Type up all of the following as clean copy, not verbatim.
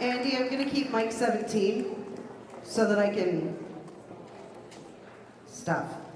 Andy, I'm going to keep mic 17 so that I can stop.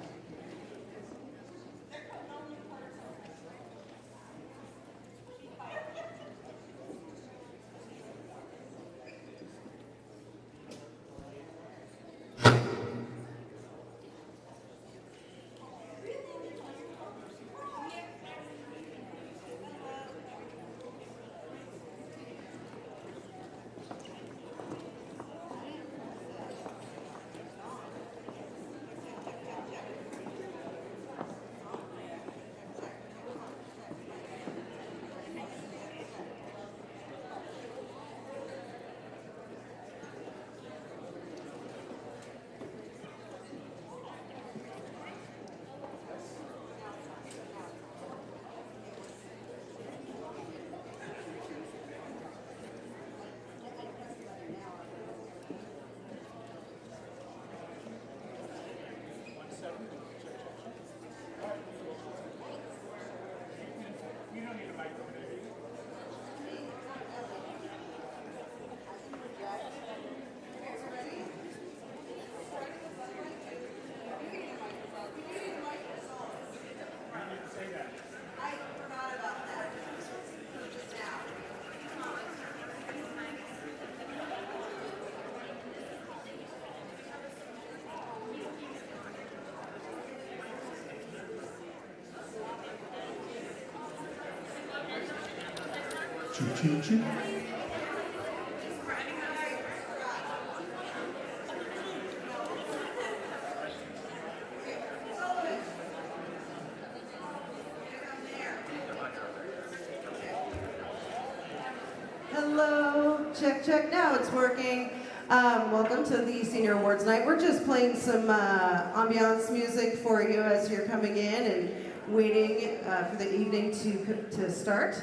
Hello, check, check, now it's working. Welcome to the Senior Awards Night. We're just playing some ambiance music for you as you're coming in and waiting for the evening to start.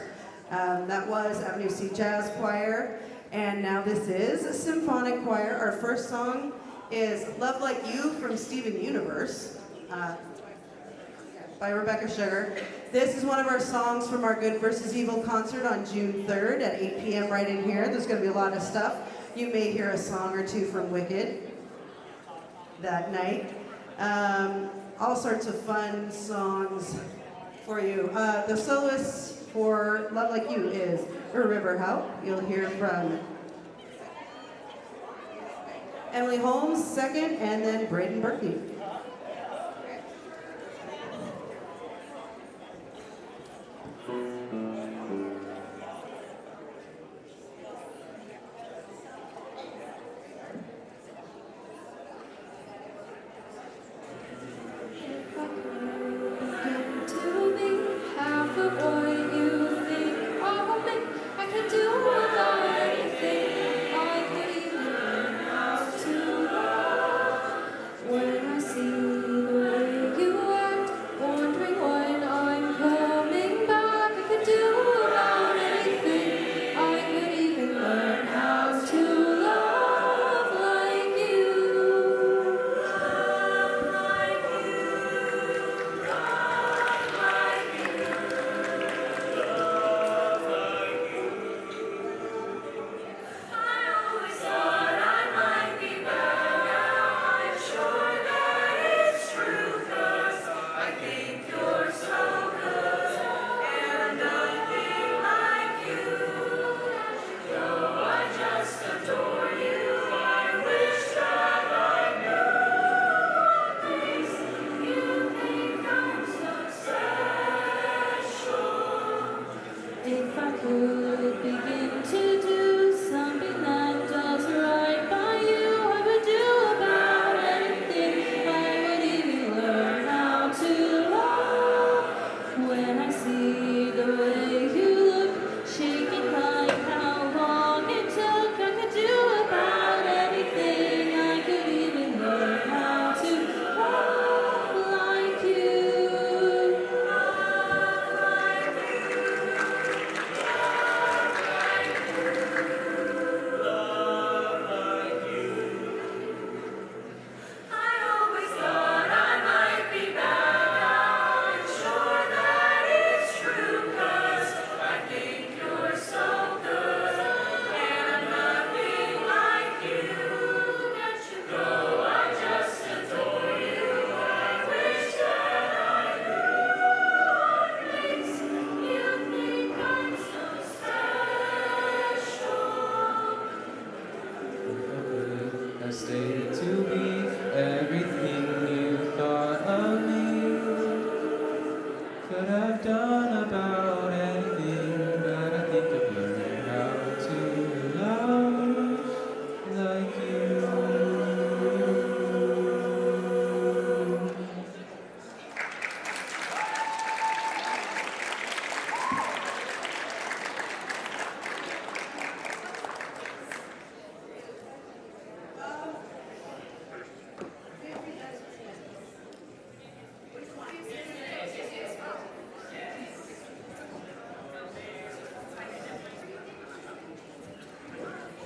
That was Avenue C Jazz Choir, and now this is Symphonic Choir. Our first song is Love Like You from Steven Universe by Rebecca Sugar. This is one of our songs from our Good vs. Evil concert on June 3rd at 8 p.m. right in here. There's going to be a lot of stuff. You may hear a song or two from Wicked that night. All sorts of fun songs for you. The soloist for Love Like You is River Howe. You'll hear from Emily Holmes second, and then Braden Berkey.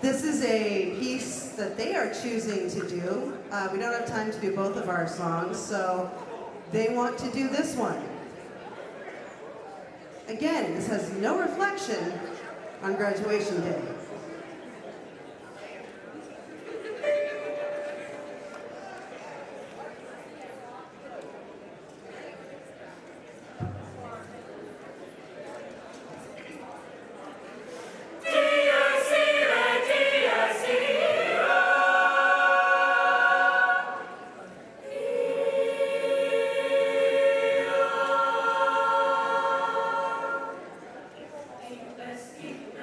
This is a piece that they are choosing to do. We don't have time to do both of our songs, so they want to do this one. Again, this has no reflection on graduation day. Keep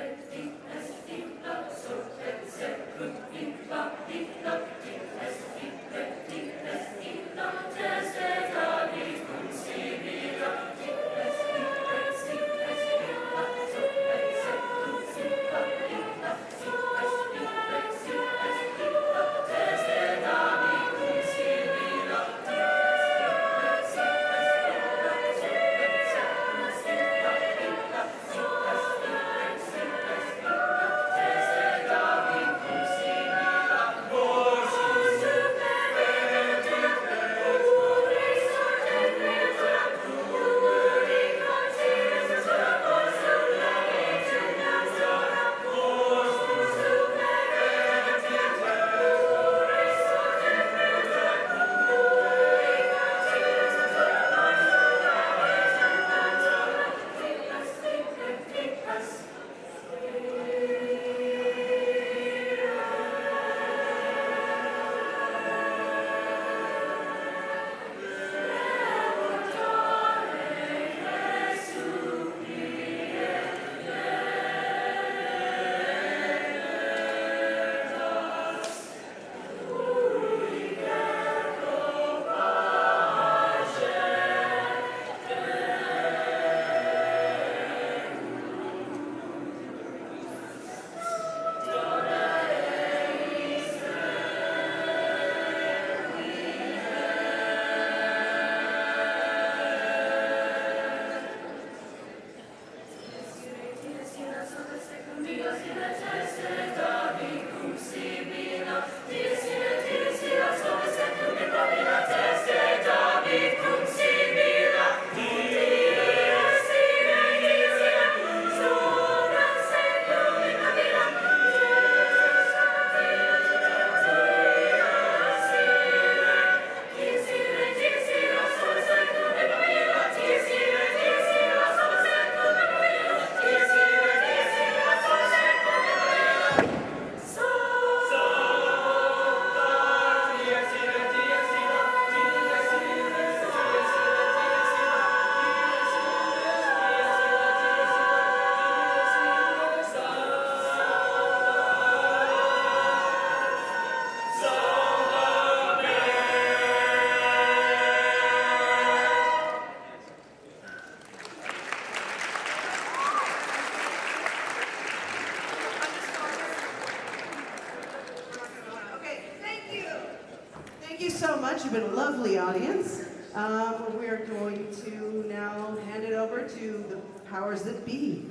Thank you so much. You've been a lovely audience. We're going to now hand it over to the powers that be.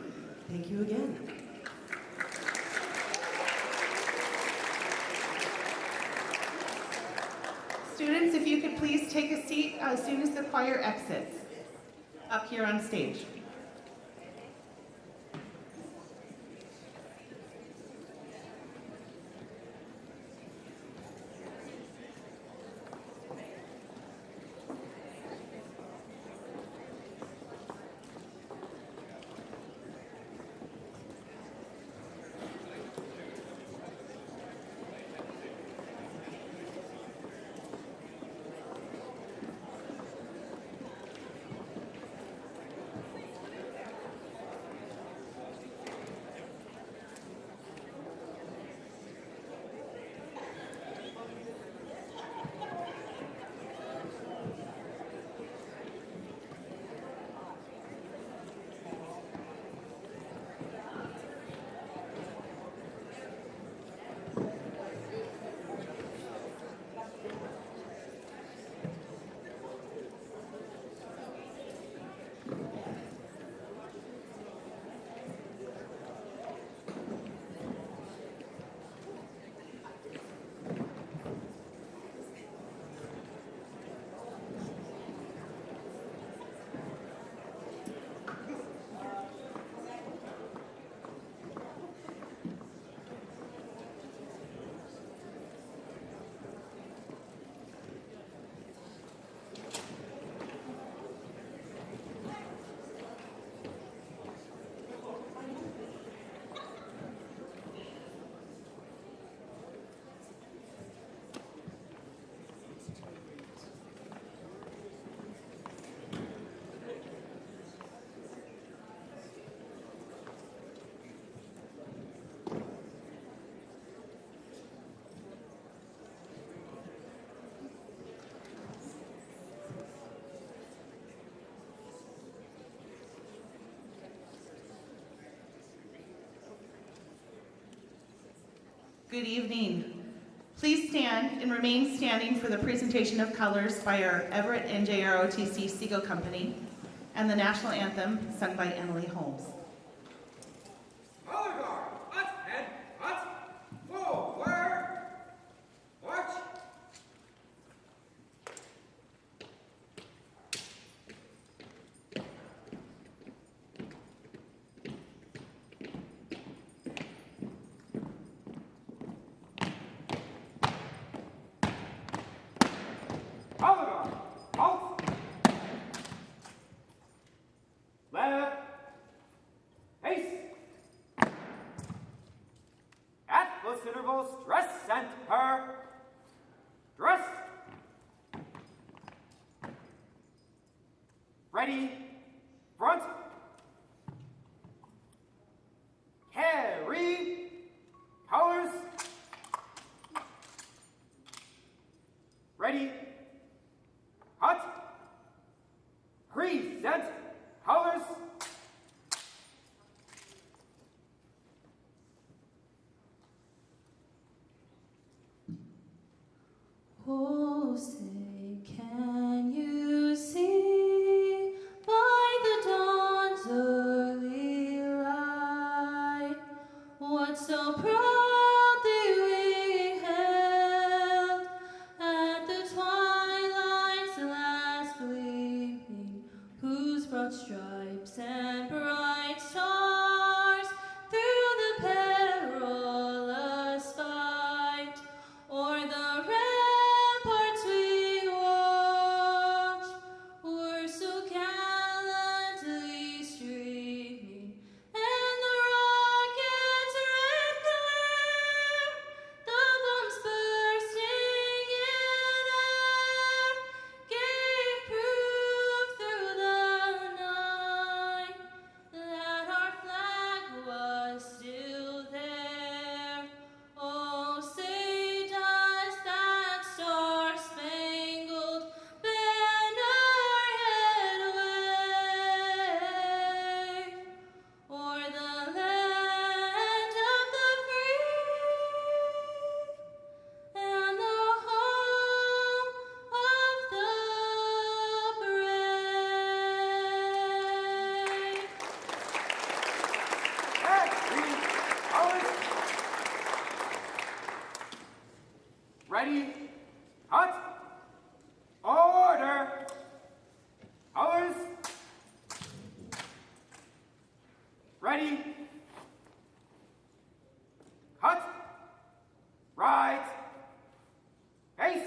Thank you again. Students, if you could please take a seat as soon as the choir exits, up here on stage. Good evening. Please stand and remain standing for the presentation of colors by our Everett and JROTC Seagull Company and the national anthem sung by Emily Holmes. Color guard, hut, head, hut, forward, march. Color guard, halt. Left. Pace. At close intervals, dress center. Dress. Ready. Front. Carry. Colors. Ready. Hut. Present. Colors. Oh, say, can you see by the dawn's early light what so proudly we hailed at the twilight's last gleaming, whose broad stripes and bright stars through the perilous fight o'er the ramparts we hot, order, colors, ready, cut, right, face,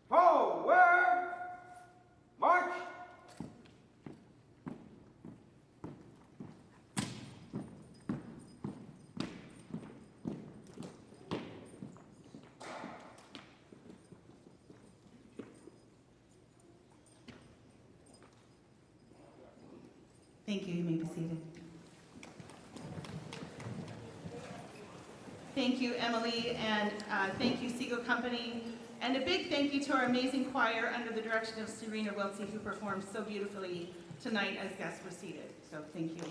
forward, march. Thank you. You may be seated. Thank you, Emily, and thank you, Siegel Company. And a big thank you to our amazing choir under the direction of Serena Wiltsey, who performed so beautifully tonight as guests were seated. So thank you.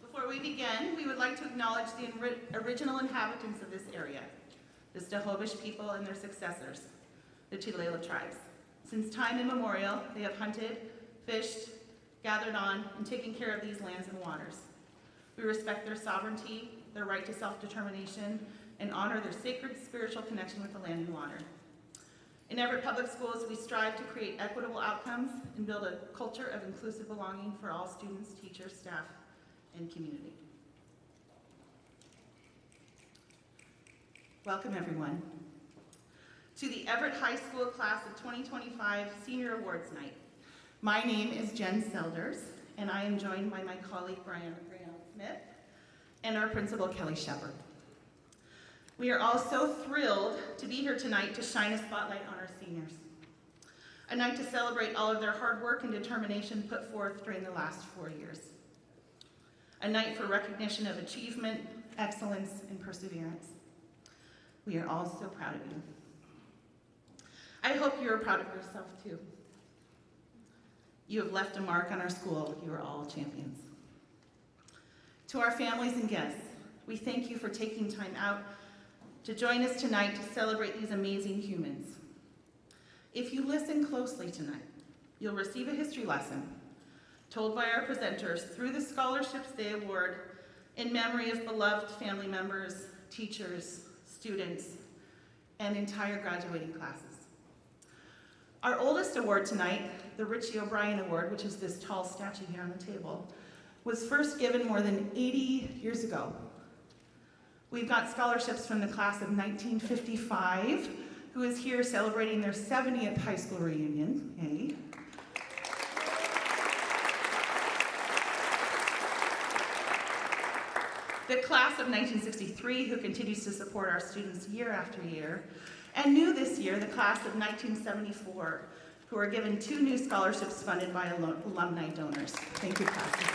Before we begin, we would like to acknowledge the original inhabitants of this area, the Snohomish people and their successors, the Tulalip tribes. Since time immemorial, they have hunted, fished, gathered on, and taken care of these lands and waters. We respect their sovereignty, their right to self-determination, and honor their sacred spiritual connection with the land and water. In Everett Public Schools, we strive to create equitable outcomes and build a culture of inclusive belonging for all students, teachers, staff, and community. Welcome, everyone, to the Everett High School Class of 2025 Senior Awards Night. My name is Jen Selders, and I am joined by my colleague Brianna Smith and our principal Kelly Shepard. We are all so thrilled to be here tonight to shine a spotlight on our seniors. A night to celebrate all of their hard work and determination put forth during the last 4 years. A night for recognition of achievement, excellence, and perseverance. We are all so proud of you. I hope you are proud of yourself too. You have left a mark on our school. You are all champions. To our families and guests, we thank you for taking time out to join us tonight to celebrate these amazing humans. If you listen closely tonight, you'll receive a history lesson told by our presenters through the scholarships they award in memory of beloved family members, teachers, students, and entire graduating classes. Our oldest award tonight, the Richie O'Brien Award, which is this tall statue here on the table, was first given more than 80 years ago. We've got scholarships from the class of 1955, who is here celebrating their 70th high school reunion. Yay. The class of 1963, who continues to support our students year after year. And new this year, the class of 1974, who are given 2 new scholarships funded by alumni donors. Thank you, classes.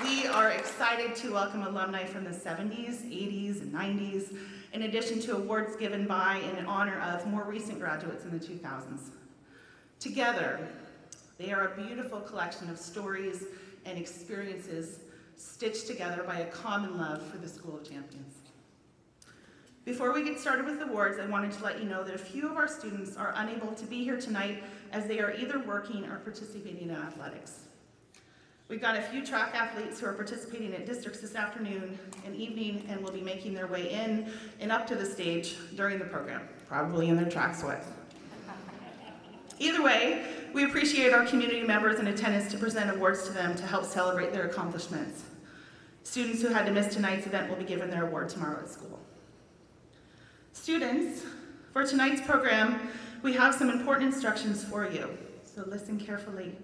We are excited to welcome alumni from the 70s, 80s, and 90s, in addition to awards given by and in honor of more recent graduates in the 2000s. Together, they are a beautiful collection of stories and experiences stitched together by a common love for the School of Champions. Before we get started with the awards, I wanted to let you know that a few of our students are unable to be here tonight as they are either working or participating in athletics. We've got a few track athletes who are participating at districts this afternoon and evening and will be making their way in and up to the stage during the program, probably in their track sweats. Either way, we appreciate our community members in attendance to present awards to them to help celebrate their accomplishments. Students who had to miss tonight's event will be given their award tomorrow at school. Students, for tonight's program, we have some important instructions for you, so listen carefully.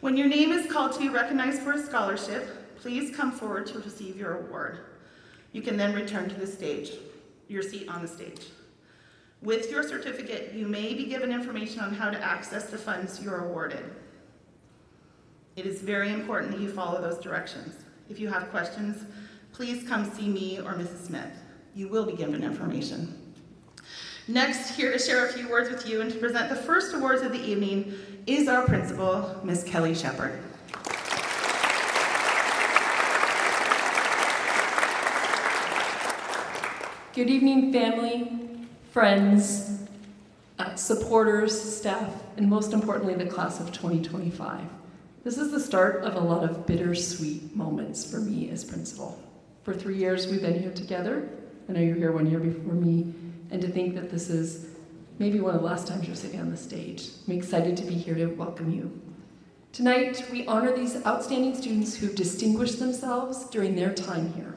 When your name is called to be recognized for a scholarship, please come forward to receive your award. You can then return to the stage, your seat on the stage. With your certificate, you may be given information on how to access the funds you're awarded. It is very important that you follow those directions. If you have questions, please come see me or Mrs. Smith. You will be given information. Next, here to share a few words with you and to present the first awards of the evening is our principal, Miss Kelly Shepard. Good evening, family, friends, supporters, staff, and most importantly, the class of 2025. This is the start of a lot of bittersweet moments for me as principal. For 3 years, we've been here together. I know you were here 1 year before me, and to think that this is maybe one of the last times you're sitting on the stage. I'm excited to be here to welcome you. Tonight, we honor these outstanding students who've distinguished themselves during their time here.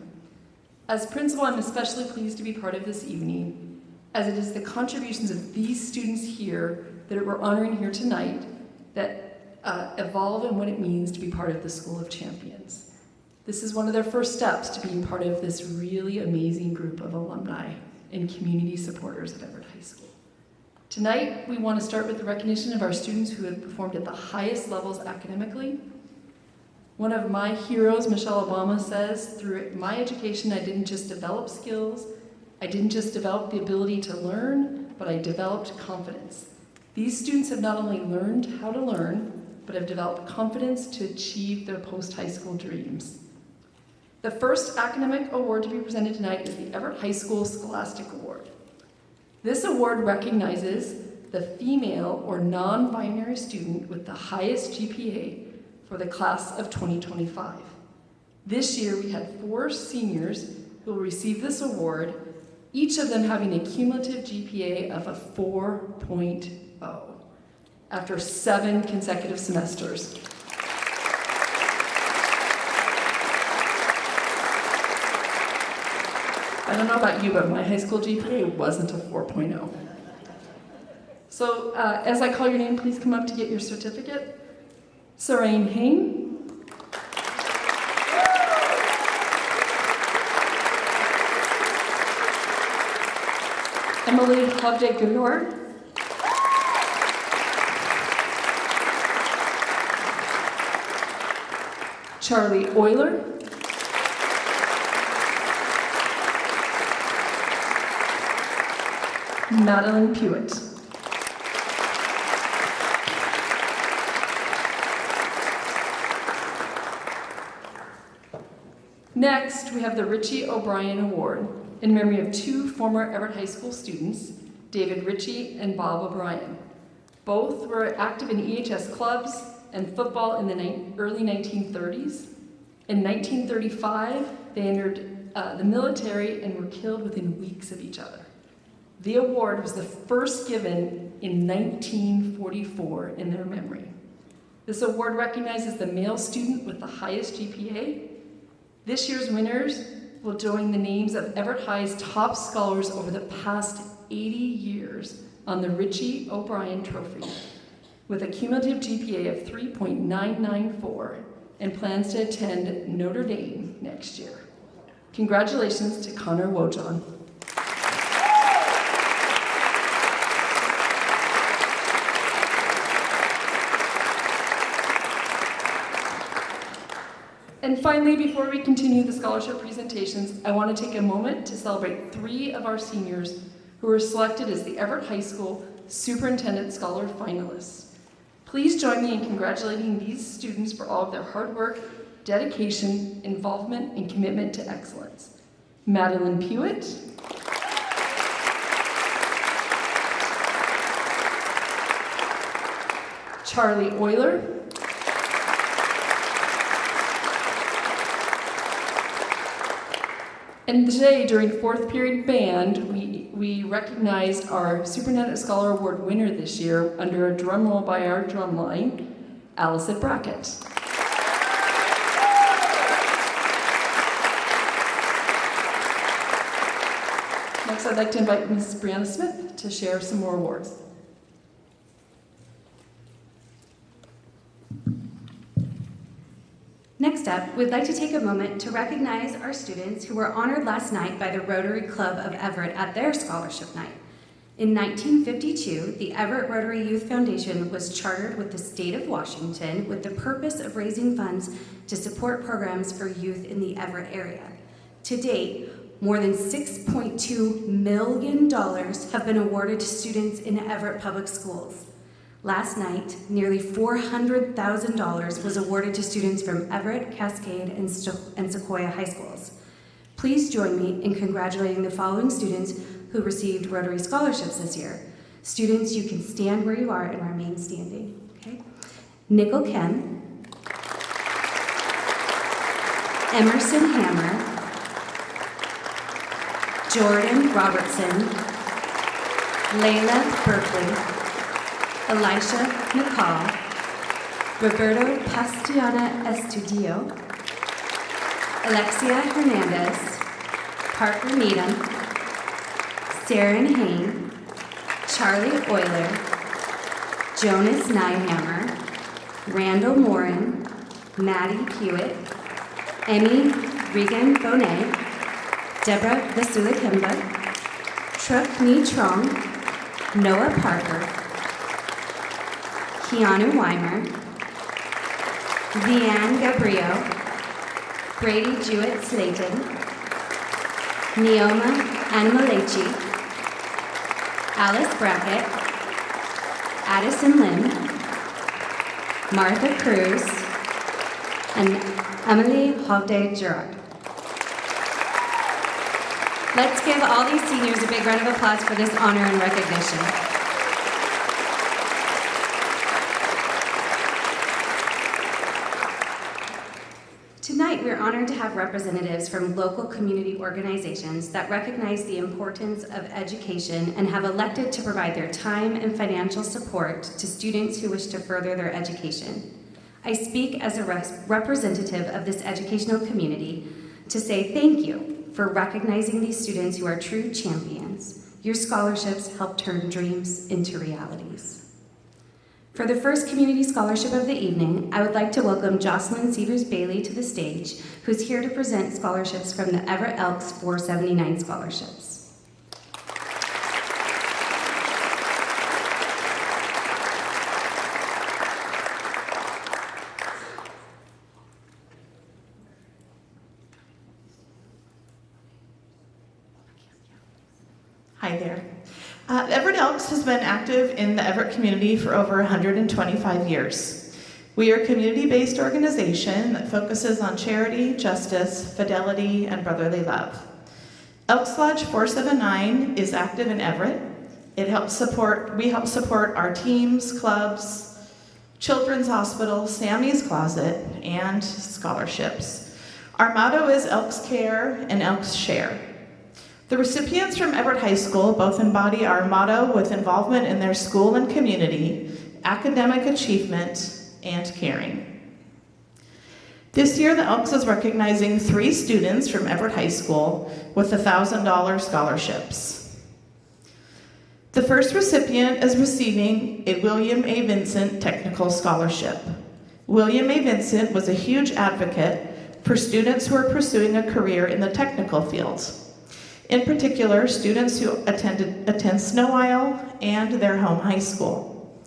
As principal, I'm especially pleased to be part of this evening, as it is the contributions of these students here that we're honoring here tonight that evolve in what it means to be part of the School of Champions. This is one of their first steps to being part of this really amazing group of alumni and community supporters of Everett High School. Tonight, we want to start with the recognition of our students who have performed at the highest levels academically. One of my heroes, Michelle Obama, says, through my education, I didn't just develop skills, I didn't just develop the ability to learn, but I developed confidence. These students have not only learned how to learn, but have developed confidence to achieve their post-high school dreams. The first academic award to be presented tonight is the Everett High School Scholastic Award. This award recognizes the female or non-binary student with the highest GPA for the class of 2025. This year we had 4 seniors who will receive this award, each of them having a cumulative GPA of a 4.0 after 7 consecutive semesters. I don't know about you, but my high school GPA wasn't a 4.0. So as I call your name, please come up to get your certificate. Sarain Hain. Emily Hovde-Gilor. Charlie Euler. Madeline Pewitt. Next, we have the Richie O'Brien Award in memory of 2 former Everett High School students, David Ritchie and Bob O'Brien. Both were active in EHS clubs and football in the early 1930s. In 1935, they entered the military and were killed within weeks of each other. The award was the first given in 1944 in their memory. This award recognizes the male student with the highest GPA. This year's winners will join the names of Everett High's top scholars over the past 80 years on the Richie O'Brien Trophy, with a cumulative GPA of 3.994 and plans to attend Notre Dame next year. Congratulations to Connor Wojon. And finally, before we continue the scholarship presentations, I want to take a moment to celebrate 3 of our seniors who were selected as the Everett High School Superintendent Scholar finalists. Please join me in congratulating these students for all of their hard work, dedication, involvement, and commitment to excellence. Madeline Pewitt, Charlie Euler, and today, during 4th period band, we recognized our Superintendent Scholar Award winner this year under a drum roll by our drumline, Allison Brackett. Next, I'd like to invite Ms. Brianna Smith to share some more awards. Next up, we'd like to take a moment to recognize our students who were honored last night by the Rotary Club of Everett at their scholarship night. In 1952, the Everett Rotary Youth Foundation was chartered with the state of Washington with the purpose of raising funds to support programs for youth in the Everett area. To date, more than $6.2 million have been awarded to students in Everett Public Schools. Last night, nearly $400,000 was awarded to students from Everett, Cascade, and Sequoia High Schools. Please join me in congratulating the following students who received Rotary scholarships this year: Students, you can stand where you are and remain standing, okay? Nickel Kem, Emerson Hammer, Jordan Robertson, Layla Berkeley, Elisha McCall, Roberto Pastiana Estudio, Alexia Hernandez, Parker Needham, Saren Hain, Charlie Euler, Jonas Nyhammer, Randall Morin, Maddie Hewitt, Emmy Regan Bonet, Deborah Vasulikemba, Truck Ni Trong, Noah Parker, Keanu Weimer, Leanne Gabriel, Brady Jewett Slayton, Neoma Animalechi, Alice Brackett, Addison Lim, Martha Cruz, and Emily Hogday Gerard. Let's give all these seniors a big round of applause for this honor and recognition. Tonight, we're honored to have representatives from local community organizations that recognize the importance of education and have elected to provide their time and financial support to students who wish to further their education. I speak as a representative of this educational community to say thank you for recognizing these students who are true champions. Your scholarships help turn dreams into realities. For the first community scholarship of the evening, I would like to welcome Jocelyn Severs-Bailey to the stage, who's here to present scholarships from the Everett Elks 479 scholarships. Hi there. Everett Elks has been active in the Everett community for over 125 years. We are a community-based organization that focuses on charity, justice, fidelity, and brotherly love. Elks Lodge 479 is active in Everett. We help support our teams, clubs, Children's Hospital, Sammy's Closet, and scholarships. Our motto is Elks Care and Elks Share. The recipients from Everett High School both embody our motto with involvement in their school and community, academic achievement, and caring. This year, the Elks is recognizing 3 students from Everett High School with $1,000 scholarships. The first recipient is receiving a William A. Vincent Technical Scholarship. William A. Vincent was a huge advocate for students who are pursuing a career in the technical field. In particular, students who attend Snow Isle and their home high school.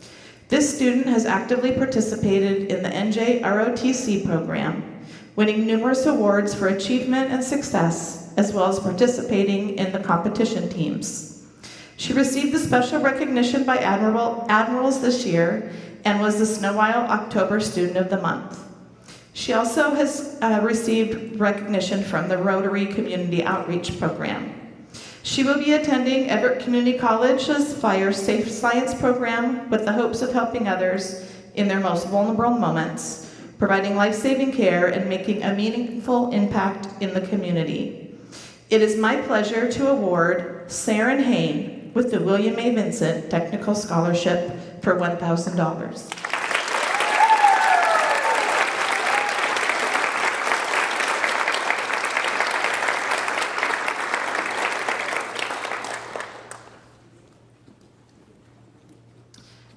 This student has actively participated in the NJROTC program, winning numerous awards for achievement and success, as well as participating in the competition teams. She received the special recognition by Admirals this year and was the Snow Isle October Student of the Month. She also has received recognition from the Rotary Community Outreach Program. She will be attending Everett Community College's Fire Safe Science program with the hopes of helping others in their most vulnerable moments, providing life-saving care and making a meaningful impact in the community. It is my pleasure to award Saren Hain with the William A. Vincent Technical Scholarship for $1,000.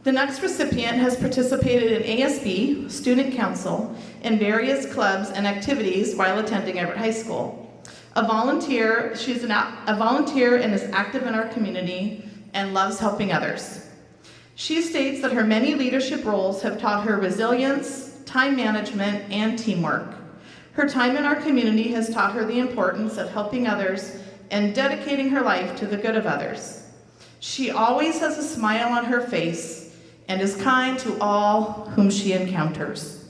The next recipient has participated in ASB, Student Council, and various clubs and activities while attending Everett High School. She's a volunteer and is active in our community and loves helping others. She states that her many leadership roles have taught her resilience, time management, and teamwork. Her time in our community has taught her the importance of helping others and dedicating her life to the good of others. She always has a smile on her face and is kind to all whom she encounters.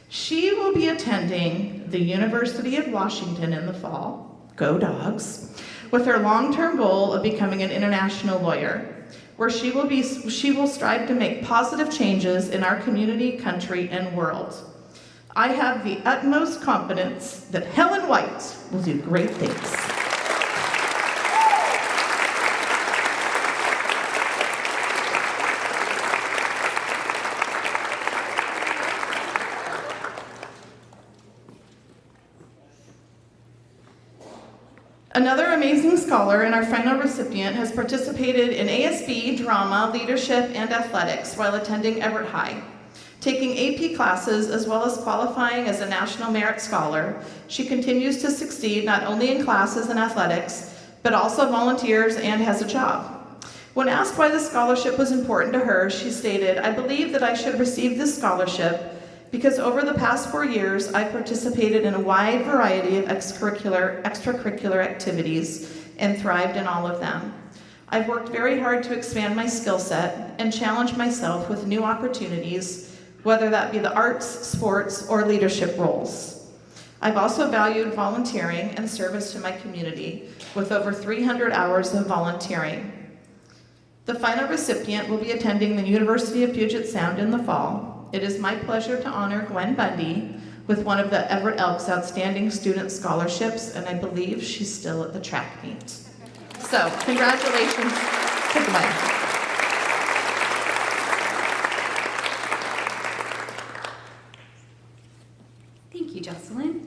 She will be attending the University of Washington in the fall, go Dogs, with her long-term goal of becoming an international lawyer. where she will strive to make positive changes in our community, country, and world. I have the utmost confidence that Helen White will do great things. Another amazing scholar and our final recipient has participated in ASB, drama, leadership, and athletics while attending Everett High. Taking AP classes as well as qualifying as a National Merit Scholar, she continues to succeed not only in classes and athletics, but also volunteers and has a job. When asked why the scholarship was important to her, she stated, "I believe that I should receive this scholarship because over the past 4 years, I participated in a wide variety of extracurricular activities and thrived in all of them. I've worked very hard to expand my skill set and challenge myself with new opportunities, whether that be the arts, sports, or leadership roles. I've also valued volunteering and service to my community with over 300 hours of volunteering." The final recipient will be attending the University of Puget Sound in the fall. It is my pleasure to honor Gwen Bundy with one of the Everett Elks Outstanding Student Scholarships, and I believe she's still at the track meet. So, congratulations to Gwen. Thank you, Jocelyn.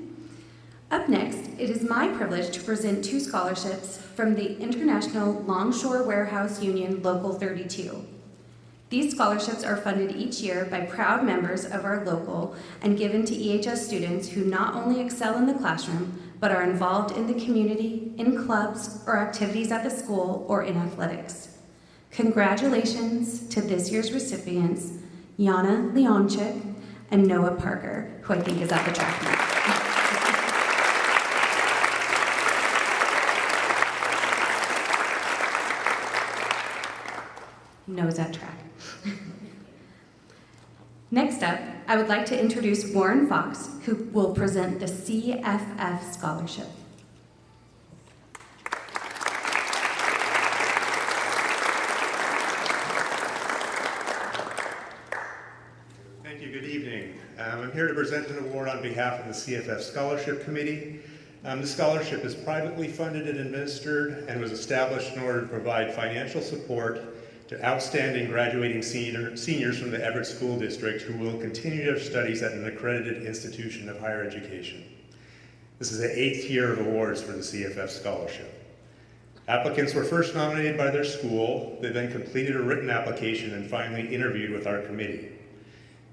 Up next, it is my privilege to present 2 scholarships from the International Longshore Warehouse Union Local 32. These scholarships are funded each year by proud members of our local and given to EHS students who not only excel in the classroom, but are involved in the community, in clubs, or activities at the school, or in athletics. Congratulations to this year's recipients, Yana Leonchik and Noah Parker, who I think is at the track meet. Noah's at track. Next up, I would like to introduce Warren Fox, who will present the CFF Scholarship. Thank you. Good evening. I'm here to present an award on behalf of the CFF Scholarship Committee. The scholarship is privately funded and administered and was established in order to provide financial support to outstanding graduating seniors from the Everett School District who will continue their studies at an accredited institution of higher education. This is the 8th year of awards for the CFF Scholarship. Applicants were first nominated by their school, they then completed a written application and finally interviewed with our committee.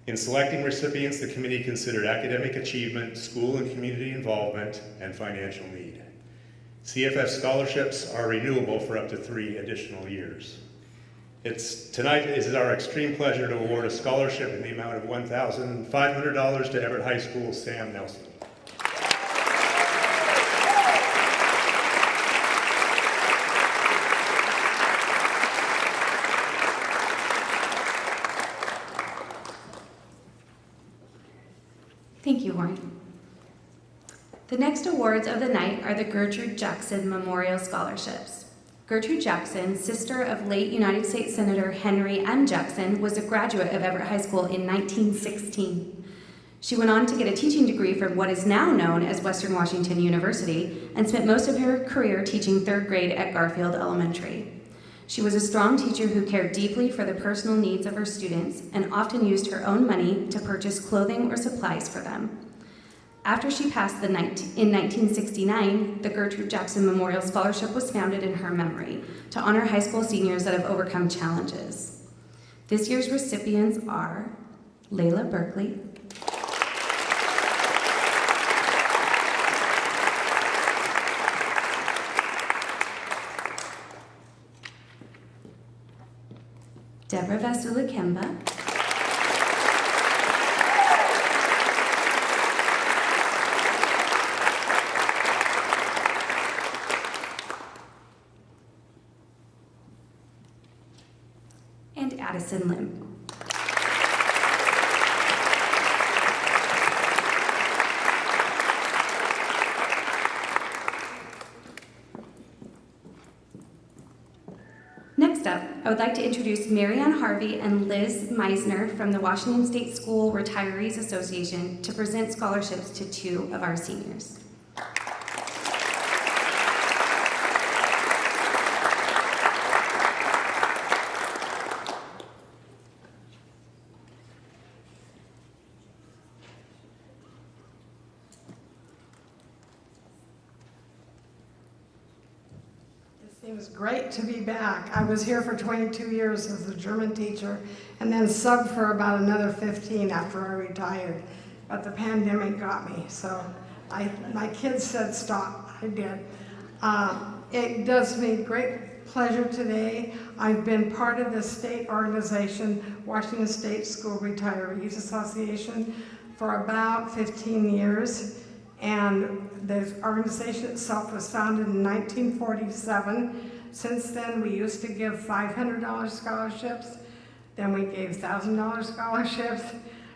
In selecting recipients, the committee considered academic achievement, school and community involvement, and financial need. CFF scholarships are renewable for up to 3 additional years. Tonight it is our extreme pleasure to award a scholarship in the amount of $1,500 to Everett High School Sam Nelson. Thank you, Warren. The next awards of the night are the Gertrude Jackson Memorial Scholarships. Gertrude Jackson, sister of late United States Senator Henry M. Jackson, was a graduate of Everett High School in 1916. She went on to get a teaching degree from what is now known as Western Washington University and spent most of her career teaching 3rd grade at Garfield Elementary. She was a strong teacher who cared deeply for the personal needs of her students and often used her own money to purchase clothing or supplies for them. After she passed in 1969, the Gertrude Jackson Memorial Scholarship was founded in her memory to honor high school seniors that have overcome challenges. This year's recipients are Layla Berkeley, Deborah Vasula Kemba, and Addison Lim. Next up, I would like to introduce Marianne Harvey and Liz Meisner from the Washington State School Retirees Association to present scholarships to 2 of our seniors. It was great to be back. I was here for 22 years as a German teacher and then subbed for about another 15 after I retired. But the pandemic got me, so my kids said stop. I did. It does me great pleasure today. I've been part of the state organization, Washington State School Retirees Association, for about 15 years. And the organization itself was founded in 1947. Since then, we used to give $500 scholarships. Then we gave $1,000 scholarships.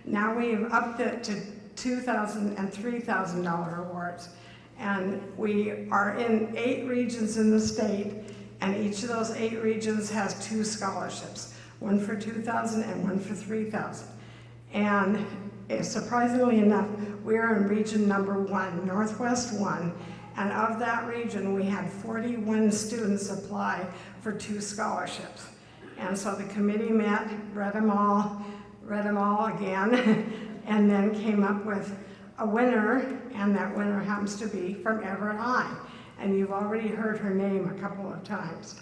Now we've upped it to $2,000 and $3,000 awards. And we are in 8 regions in the state, and each of those 8 regions has 2 scholarships, one for $2,000 and one for $3,000. And surprisingly enough, we are in region number 1, Northwest 1, and of that region, we had 41 students apply for 2 scholarships. And so the committee met, read them all again, and then came up with a winner, and that winner happens to be from Everett High. And you've already heard her name a couple of times.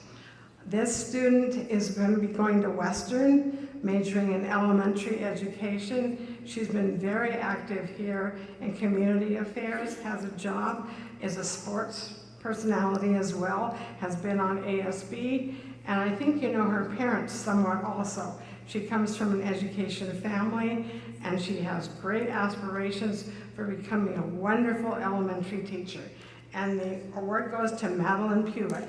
This student is going to be going to Western, majoring in elementary education. She's been very active here in community affairs, has a job, is a sports personality as well, has been on ASB, and I think you know her parents somewhat also. She comes from an education family, and she has great aspirations for becoming a wonderful elementary teacher. And the award goes to Madeline Pubick.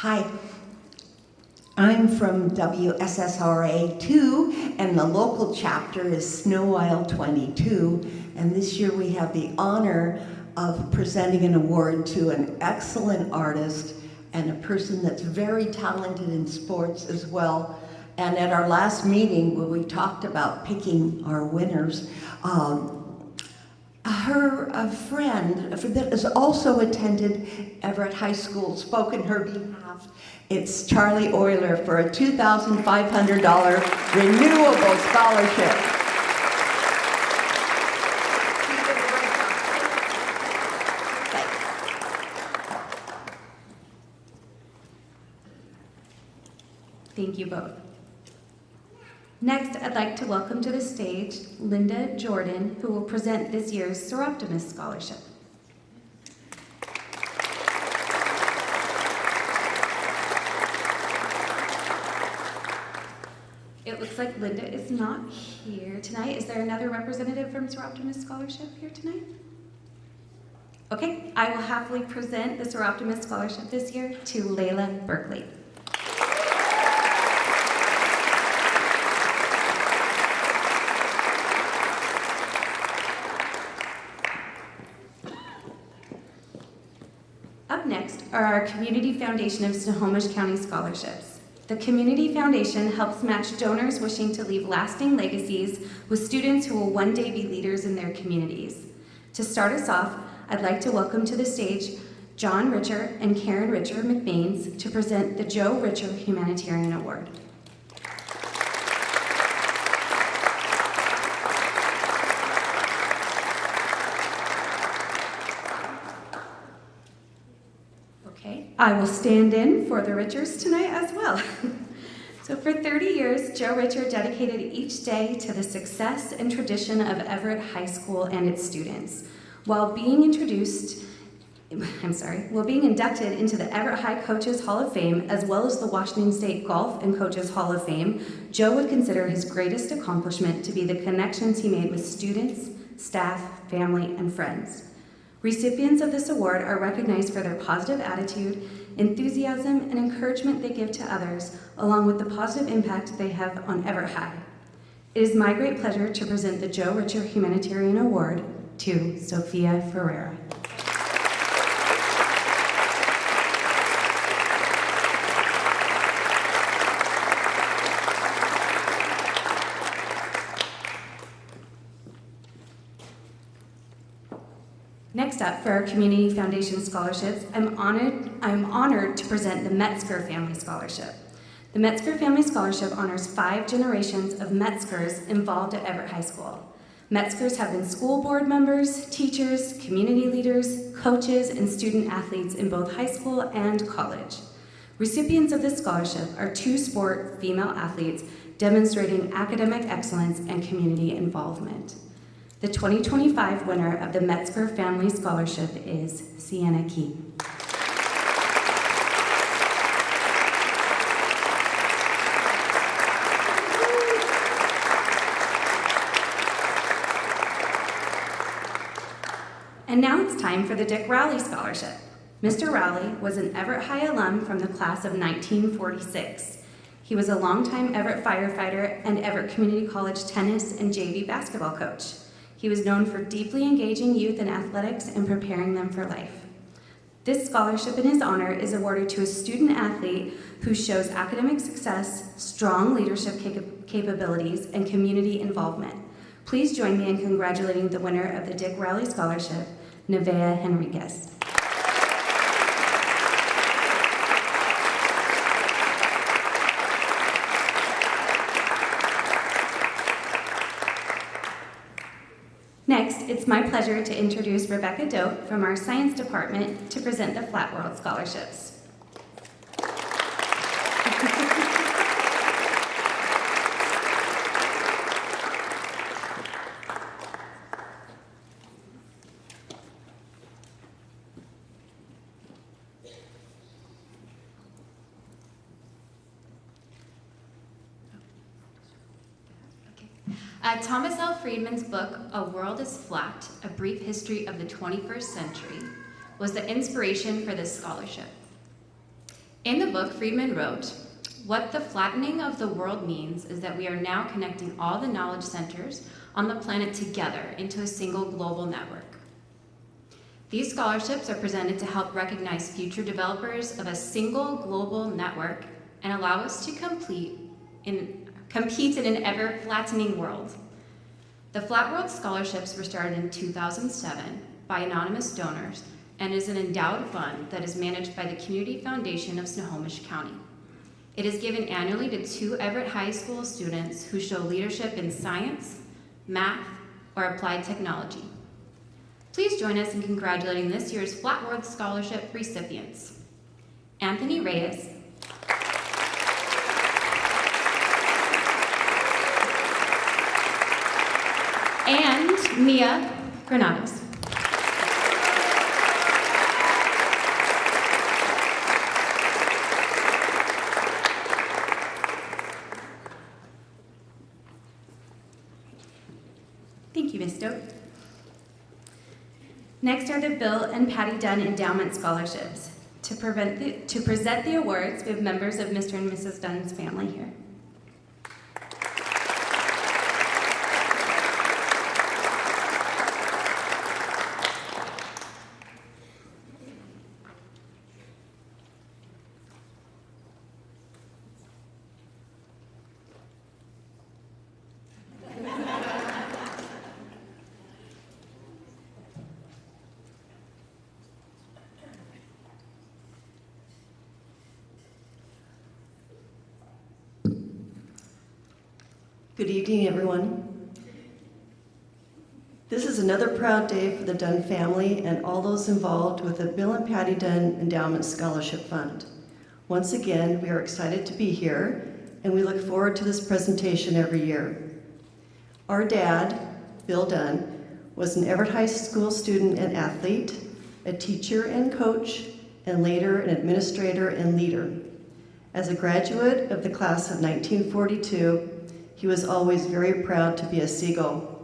Hi, I'm from WSSRA 2, and the local chapter is Snow Isle 22, and this year we have the honor of presenting an award to an excellent artist and a person that's very talented in sports as well. And at our last meeting, where we talked about picking our winners, a friend that has also attended Everett High School spoke in her behalf. It's Charlie Euler for a $2,500 renewable scholarship. Thank you both. Next, I'd like to welcome to the stage Linda Jordan, who will present this year's Seroptimus Scholarship. It looks like Linda is not here tonight. Is there another representative from Seroptimus Scholarship here tonight? Okay, I will happily present the Seroptimus Scholarship this year to Layla Berkeley. Up next are our Community Foundation of Snohomish County scholarships. The Community Foundation helps match donors wishing to leave lasting legacies with students who will one day be leaders in their communities. To start us off, I'd like to welcome to the stage John Richer and Karen Richer McBains to present the Joe Richer Humanitarian Award. I will stand in for the Richers tonight as well. So for 30 years, Joe Richer dedicated each day to the success and tradition of Everett High School and its students. While being inducted into the Everett High Coaches Hall of Fame, as well as the Washington State Golf and Coaches Hall of Fame, Joe would consider his greatest accomplishment to be the connections he made with students, staff, family, and friends. Recipients of this award are recognized for their positive attitude, enthusiasm, and encouragement they give to others, along with the positive impact they have on Everett High. It is my great pleasure to present the Joe Richer Humanitarian Award to Sophia Ferreira. Next up, for our Community Foundation scholarships, I'm honored to present the Metzger Family Scholarship. The Metzger Family Scholarship honors 5 generations of Metzgers involved at Everett High School. Metzgers have been school board members, teachers, community leaders, coaches, and student athletes in both high school and college. Recipients of this scholarship are 2-sport female athletes demonstrating academic excellence and community involvement. The 2025 winner of the Metzger Family Scholarship is Sienna Key. And now it's time for the Dick Rowley Scholarship. Mr. Rowley was an Everett High alum from the class of 1946. He was a longtime Everett firefighter and Everett Community College tennis and JV basketball coach. He was known for deeply engaging youth in athletics and preparing them for life. This scholarship in his honor is awarded to a student athlete who shows academic success, strong leadership capabilities, and community involvement. Please join me in congratulating the winner of the Dick Rowley Scholarship, Nevaeh Henriquez. Next, it's my pleasure to introduce Rebecca Dope from our Science Department to present the Flat World Scholarships. Thomas L. Friedman's book, A World is Flat, A Brief History of the 21st Century, was the inspiration for this scholarship. In the book, Friedman wrote, "What the flattening of the world means is that we are now connecting all the knowledge centers on the planet together into a single global network." These scholarships are presented to help recognize future developers of a single global network and allow us to compete in an ever-flattening world. The Flat World Scholarships were started in 2007 by anonymous donors and is an endowed fund that is managed by the Community Foundation of Snohomish County. It is given annually to 2 Everett High School students who show leadership in science, math, or applied technology. Please join us in congratulating this year's Flat World Scholarship recipients: Anthony Reyes, and Mia Granados. Thank you, Ms. Dope. Next are the Bill and Patty Dunn Endowment Scholarships. To present the awards, we have members of Mr. and Mrs. Dunn's family here. Good evening, everyone. This is another proud day for the Dunn family and all those involved with the Bill and Patty Dunn Endowment Scholarship Fund. Once again, we are excited to be here, and we look forward to this presentation every year. Our dad, Bill Dunn, was an Everett High School student and athlete, a teacher and coach, and later an administrator and leader. As a graduate of the class of 1942, he was always very proud to be a Seagull.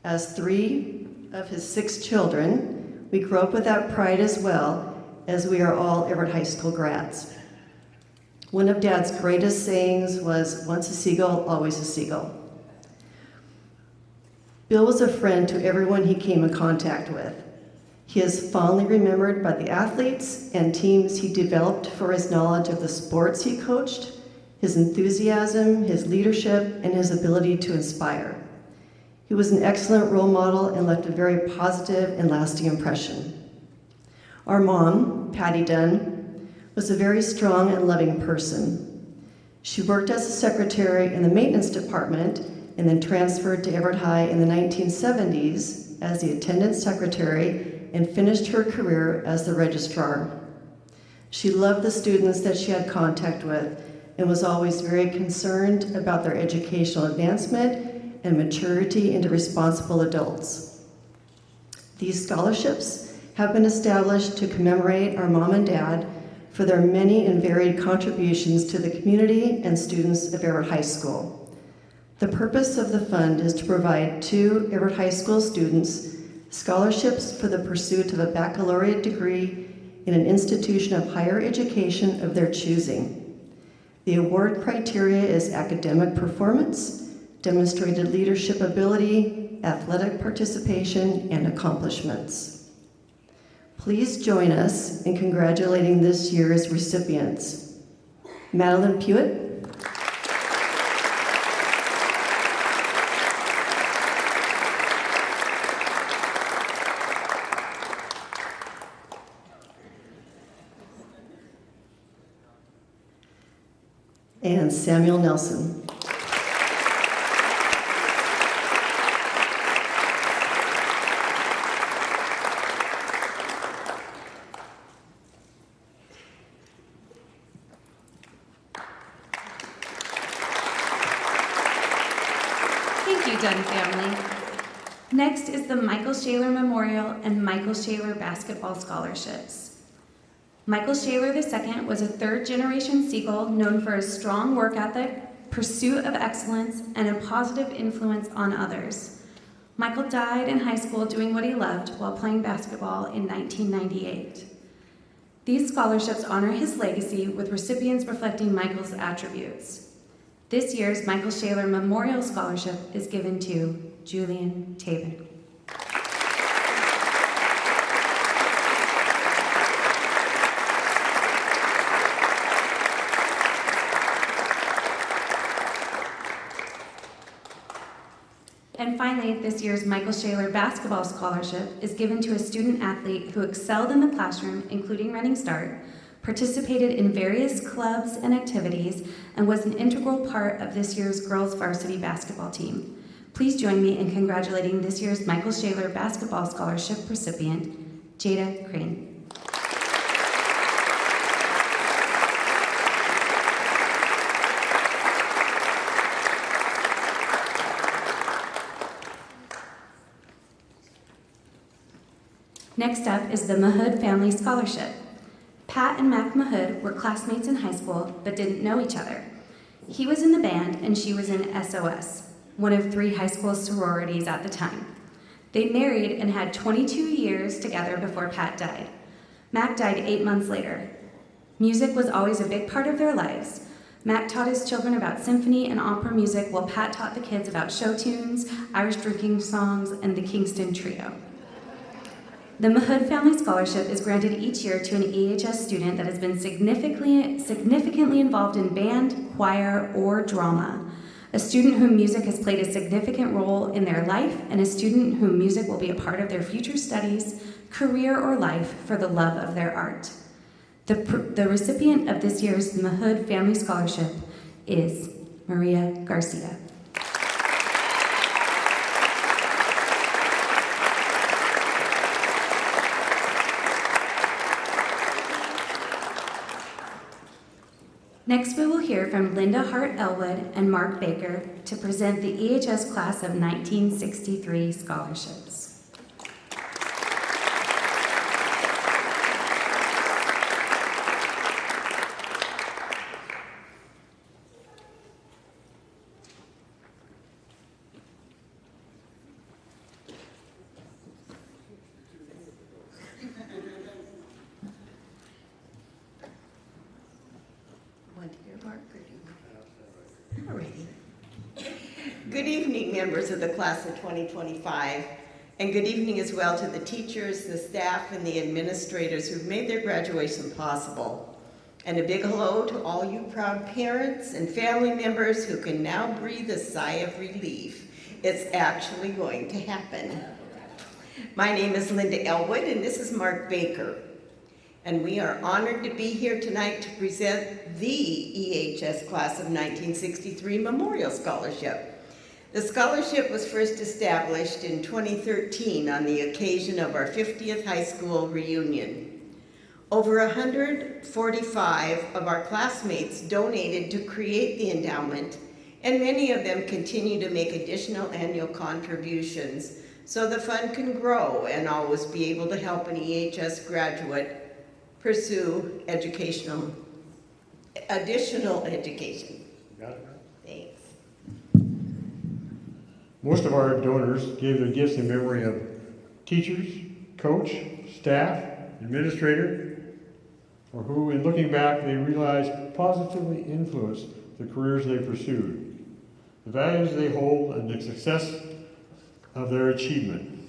As 3 of his 6 children, we grew up with that pride as well, as we are all Everett High School grads. One of Dad's greatest sayings was, "Once a seagull, always a seagull." Bill was a friend to everyone he came in contact with. He is fondly remembered by the athletes and teams he developed for his knowledge of the sports he coached, his enthusiasm, his leadership, and his ability to inspire. He was an excellent role model and left a very positive and lasting impression. Our mom, Patty Dunn, was a very strong and loving person. She worked as a secretary in the maintenance department and then transferred to Everett High in the 1970s as the attendance secretary and finished her career as the registrar. She loved the students that she had contact with and was always very concerned about their educational advancement and maturity into responsible adults. These scholarships have been established to commemorate our mom and dad for their many and varied contributions to the community and students of Everett High School. The purpose of the fund is to provide 2 Everett High School students scholarships for the pursuit of a baccalaureate degree in an institution of higher education of their choosing. The award criteria is academic performance, demonstrated leadership ability, athletic participation, and accomplishments. Please join us in congratulating this year's recipients. Madeline Pewitt, and Samuel Nelson. Thank you, Dunn family. Next is the Michael Shaler Memorial and Michael Shaler Basketball Scholarships. Michael Shaler II was a third-generation Seagull known for his strong work ethic, pursuit of excellence, and a positive influence on others. Michael died in high school doing what he loved while playing basketball in 1998. These scholarships honor his legacy with recipients reflecting Michael's attributes. This year's Michael Shaler Memorial Scholarship is given to Julian Tabin. And finally, this year's Michael Shaler Basketball Scholarship is given to a student athlete who excelled in the classroom, including running start, participated in various clubs and activities, and was an integral part of this year's girls varsity basketball team. Please join me in congratulating this year's Michael Shaler Basketball Scholarship recipient, Jada Crane. Next up is the Mahood Family Scholarship. Pat and Mac Mahood were classmates in high school but didn't know each other. He was in the band and she was in SOS, one of 3 high school sororities at the time. They married and had 22 years together before Pat died. Mac died 8 months later. Music was always a big part of their lives. Mac taught his children about symphony and opera music while Pat taught the kids about show tunes, Irish drinking songs, and the Kingston Trio. The Mahood Family Scholarship is granted each year to an EHS student that has been significantly involved in band, choir, or drama, a student whom music has played a significant role in their life, and a student whom music will be a part of their future studies, career, or life for the love of their art. The recipient of this year's Mahood Family Scholarship is Maria Garcia. Next, we will hear from Linda Hart Elwood and Mark Baker to present the EHS Class of 1963 scholarships. Good evening, members of the class of 2025, and good evening as well to the teachers, the staff, and the administrators who've made their graduation possible. And a big hello to all you proud parents and family members who can now breathe a sigh of relief. It's actually going to happen. My name is Linda Elwood, and this is Mark Baker. And we are honored to be here tonight to present the EHS Class of 1963 Memorial Scholarship. The scholarship was first established in 2013 on the occasion of our 50th high school reunion. Over 145 of our classmates donated to create the endowment, and many of them continue to make additional annual contributions so the fund can grow and always be able to help an EHS graduate pursue additional education. Got it? Thanks. Most of our donors gave their gifts in memory of teachers, coach, staff, administrator, or who, in looking back, they realized positively influenced the careers they pursued, the values they hold, and the success of their achievement.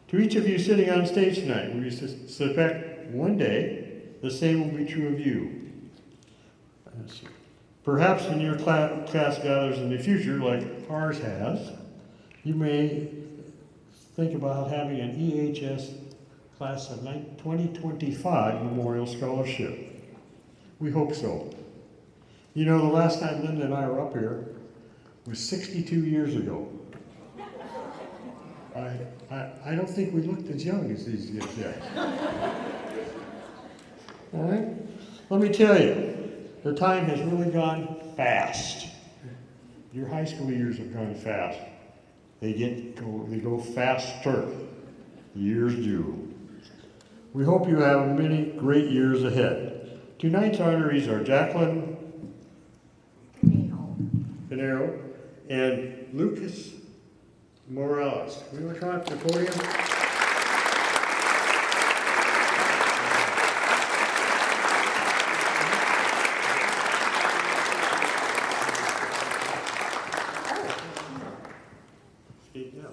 To each of you sitting on stage tonight, we suspect one day the same will be true of you. Perhaps when your class gathers in the future, like ours has, you may think about having an EHS Class of 2025 Memorial Scholarship. We hope so. You know, the last time Linda and I were up here was 62 years ago. I don't think we looked as young as these kids yet. All right? Let me tell you, the time has really gone fast. Your high school years have gone fast. They go faster. The years do. We hope you have many great years ahead. Tonight's honorees are Jacqueline Pinero and Lucas Morales. We want to come up to the podium. Speak now.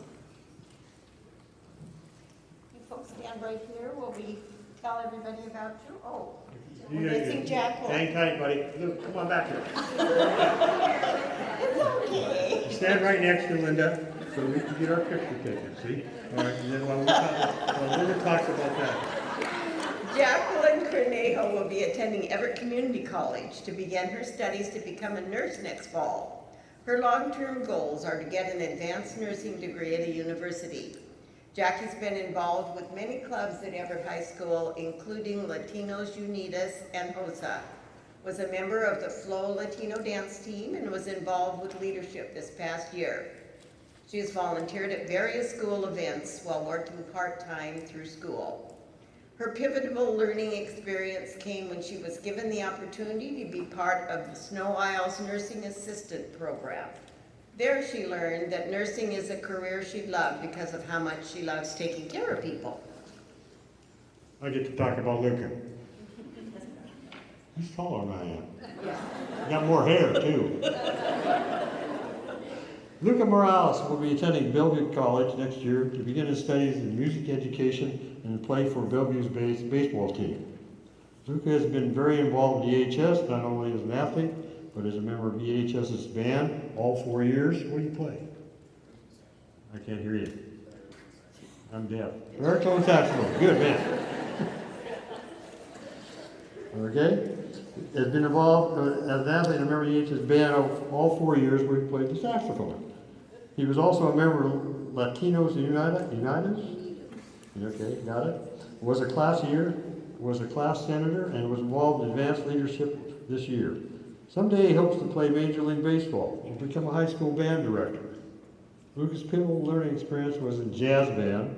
You folks stand right here while we tell everybody about you. Oh, You we're missing Jacqueline. Hang tight, buddy. Luke, come on back here. It's okay. Stand right next to Linda so we can get our picture taken, see? All right, and then while Linda talks about that. Jacqueline Cornejo will be attending Everett Community College to begin her studies to become a nurse next fall. Her long-term goals are to get an advanced nursing degree at a university. Jackie's been involved with many clubs at Everett High School, including Latinos Unidas and HOSA, was a member of the Flow Latino dance team, and was involved with leadership this past year. She has volunteered at various school events while working part-time through school. Her pivotal learning experience came when she was given the opportunity to be part of the Snow Isles Nursing Assistant Program. There she learned that nursing is a career she loved because of how much she loves taking care of people. I get to talk about Luca. He's taller than I am. Got more hair, too. Luca Morales will be attending Bellevue College next year to begin his studies in music education and play for Bellevue's baseball team. Luca has been very involved in EHS, not only as an athlete, but as a member of EHS's band all 4 years. What do you play? I can't hear you. I'm deaf. Baritone saxophone. Good, man. Okay? Has been involved as an athlete and a member of EHS's band all 4 years where he played the saxophone. He was also a member of Latinos Unidas. Okay, got it. Was a class senator, and was involved in advanced leadership this year. Someday he hopes to play Major League Baseball and become a high school band director. Lucas' pivotal learning experience was in jazz band.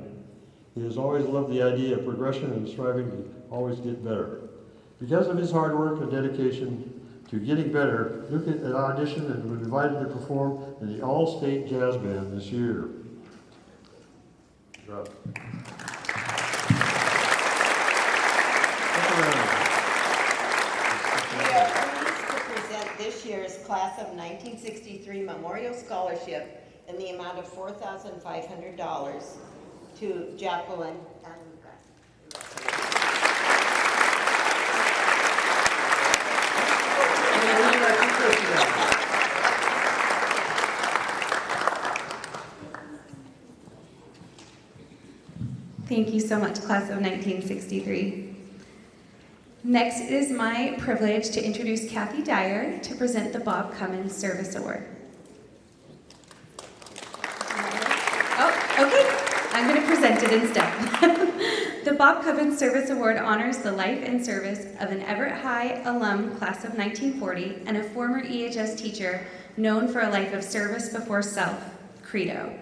He has always loved the idea of progression and striving to always get better. Because of his hard work and dedication to getting better, Lucas had auditioned and was invited to perform in the All-State Jazz Band this year. Good job. this year's Class of 1963 Memorial Scholarship in the amount of $4,500 to Jacqueline and Thank you so much, class of 1963. Next, it is my privilege to introduce Kathy Dyer to present the Bob Cummins Service Award. Oh, okay, I'm going to present it instead. The Bob Cummins Service Award honors the life and service of an Everett High alum, class of 1940, and a former EHS teacher known for a life of service before self, credo.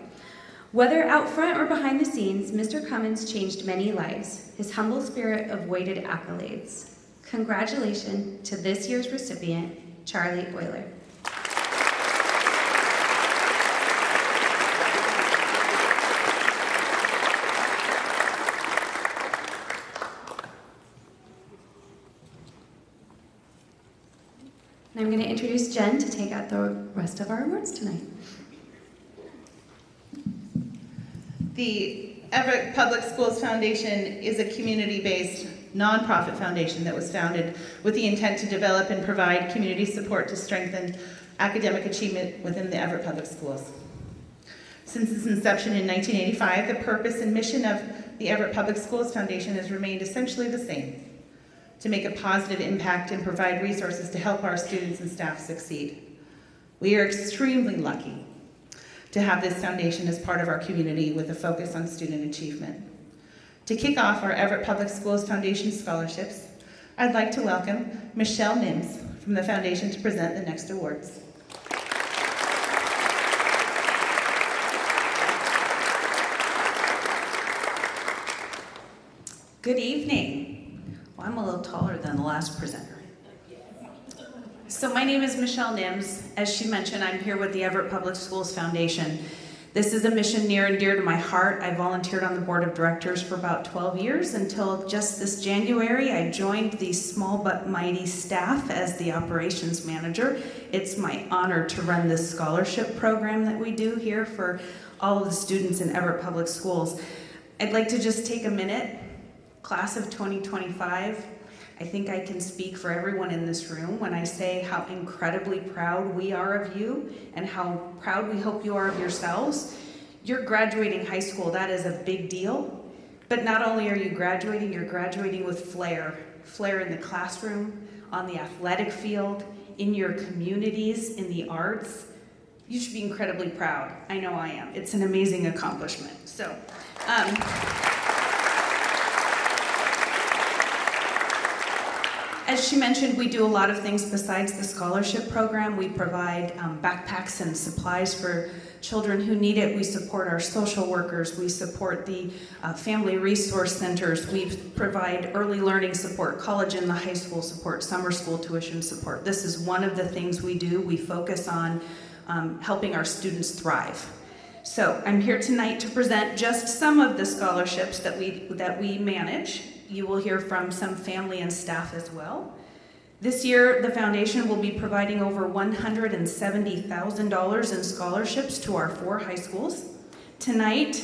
Whether out front or behind the scenes, Mr. Cummins changed many lives, his humble spirit avoided accolades. Congratulations to this year's recipient, Charlie Euler. And I'm going to introduce Jen to take out the rest of our awards tonight. The Everett Public Schools Foundation is a community-based nonprofit foundation that was founded with the intent to develop and provide community support to strengthen academic achievement within the Everett Public Schools. Since its inception in 1985, the purpose and mission of the Everett Public Schools Foundation has remained essentially the same: to make a positive impact and provide resources to help our students and staff succeed. We are extremely lucky to have this foundation as part of our community with a focus on student achievement. To kick off our Everett Public Schools Foundation scholarships, I'd like to welcome Michelle Nims from the foundation to present the next awards. Good evening. Well, I'm a little taller than the last presenter. So my name is Michelle Nims. As she mentioned, I'm here with the Everett Public Schools Foundation. This is a mission near and dear to my heart. I volunteered on the board of directors for about 12 years until just this January. I joined the small but mighty staff as the operations manager. It's my honor to run this scholarship program that we do here for all of the students in Everett Public Schools. I'd like to just take a minute. Class of 2025, I think I can speak for everyone in this room when I say how incredibly proud we are of you and how proud we hope you are of yourselves. You're graduating high school, that is a big deal. But not only are you graduating, you're graduating with flair. Flair in the classroom, on the athletic field, in your communities, in the arts. You should be incredibly proud. I know I am. It's an amazing accomplishment. So, as she mentioned, we do a lot of things besides the scholarship program. We provide backpacks and supplies for children who need it. We support our social workers. We support the family resource centers. We provide early learning support, college and the high school support, summer school tuition support. This is one of the things we do. We focus on helping our students thrive. So I'm here tonight to present just some of the scholarships that we manage. You will hear from some family and staff as well. This year, the foundation will be providing over $170,000 in scholarships to our 4 high schools. Tonight,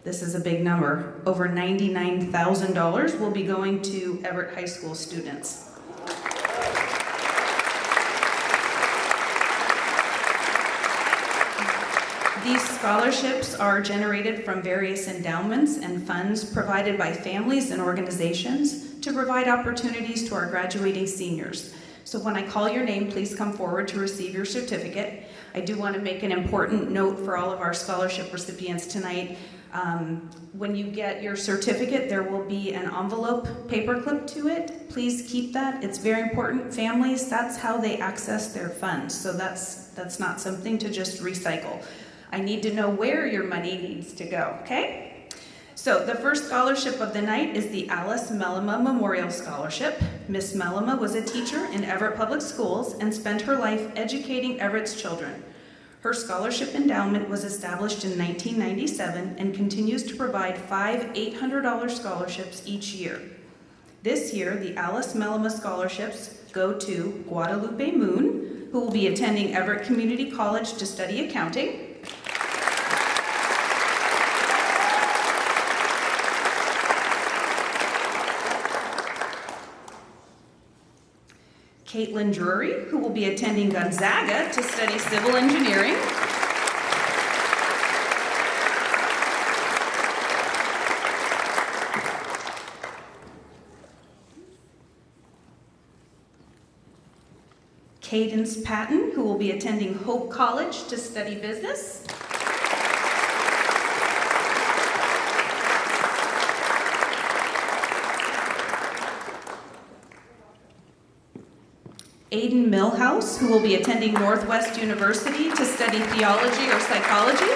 this is a big number, over $99,000 will be going to Everett High School students. These scholarships are generated from various endowments and funds provided by families and organizations to provide opportunities to our graduating seniors. So when I call your name, please come forward to receive your certificate. I do want to make an important note for all of our scholarship recipients tonight. When you get your certificate, there will be an envelope paperclip to it. Please keep that. It's very important. Families, that's how they access their funds. So that's not something to just recycle. I need to know where your money needs to go, okay? So the first scholarship of the night is the Alice Mellema Memorial Scholarship. Miss Mellema was a teacher in Everett Public Schools and spent her life educating Everett's children. Her scholarship endowment was established in 1997 and continues to provide 5 $800 scholarships each year. This year, the Alice Mellema scholarships go to Guadalupe Moon, who will be attending Everett Community College to study accounting. Caitlin Drury, who will be attending Gonzaga to study civil engineering. Cadence Patton, who will be attending Hope College to study business. Aiden Millhouse, who will be attending Northwest University to study theology or psychology.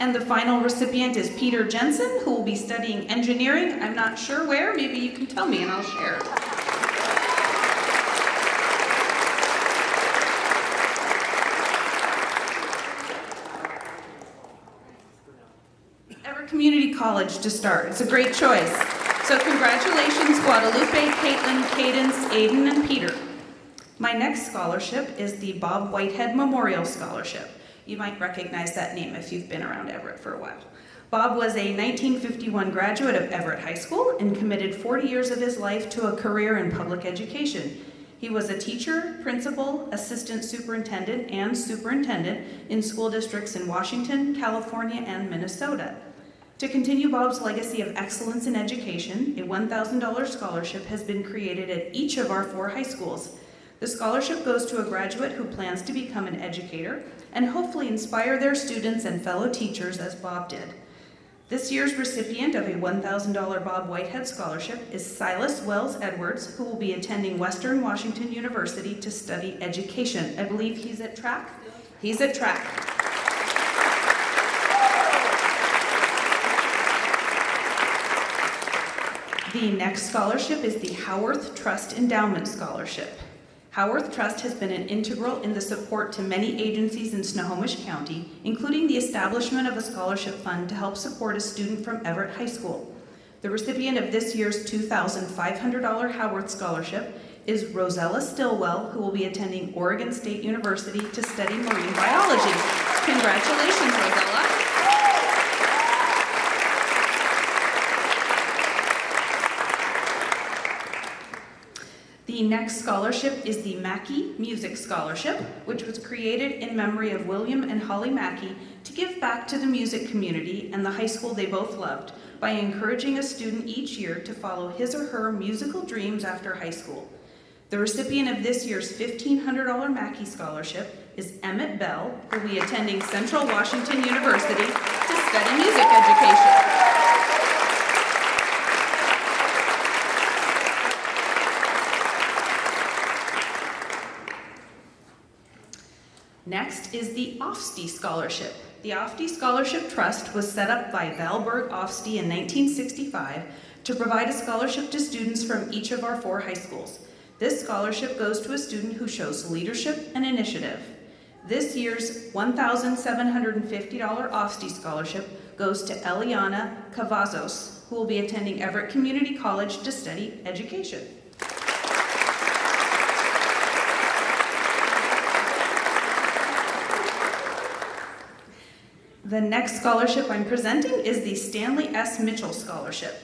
And the final recipient is Peter Jensen, who will be studying engineering. I'm not sure where. Maybe you can tell me and I'll share. Everett Community College to start. It's a great choice. So congratulations, Guadalupe, Caitlin, Cadence, Aiden, and Peter. My next scholarship is the Bob Whitehead Memorial Scholarship. You might recognize that name if you've been around Everett for a while. Bob was a 1951 graduate of Everett High School and committed 40 years of his life to a career in public education. He was a teacher, principal, assistant superintendent, and superintendent in school districts in Washington, California, and Minnesota. To continue Bob's legacy of excellence in education, a $1,000 scholarship has been created at each of our 4 high schools. The scholarship goes to a graduate who plans to become an educator and hopefully inspire their students and fellow teachers as Bob did. This year's recipient of a $1,000 Bob Whitehead Scholarship is Silas Wells Edwards, who will be attending Western Washington University to study education. I believe he's at track? He's at track. The next scholarship is the Howarth Trust Endowment Scholarship. Howarth Trust has been an integral in the support to many agencies in Snohomish County, including the establishment of a scholarship fund to help support a student from Everett High School. The recipient of this year's $2,500 Howarth Scholarship is Rosella Stillwell, who will be attending Oregon State University to study marine biology. Congratulations, Rosella. The next scholarship is the Mackey Music Scholarship, which was created in memory of William and Holly Mackey to give back to the music community and the high school they both loved by encouraging a student each year to follow his or her musical dreams after high school. The recipient of this year's $1,500 Mackey Scholarship is Emmett Bell, who will be attending Central Washington University to study music education. Next is the Ofstie Scholarship. The Ofstie Scholarship Trust was set up by Valberg Ofstie in 1965 to provide a scholarship to students from each of our 4 high schools. This scholarship goes to a student who shows leadership and initiative. This year's $1,750 Ofstie Scholarship goes to Eliana Cavazos, who will be attending Everett Community College to study education. The next scholarship I'm presenting is the Stanley S. Mitchell Scholarship.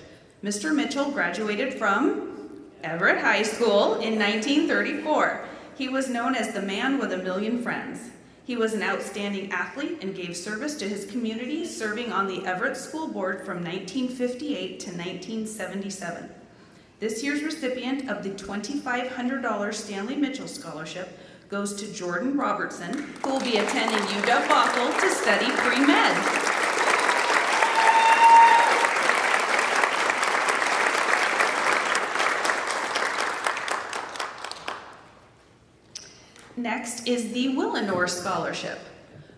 Mr. Mitchell graduated from Everett High School in 1934. He was known as the man with a million friends. He was an outstanding athlete and gave service to his community, serving on the Everett School Board from 1958 to 1977. This year's recipient of the $2,500 Stanley Mitchell Scholarship goes to Jordan Robertson, who will be attending UW-Bothell to study pre-med. Next is the Willenor Scholarship.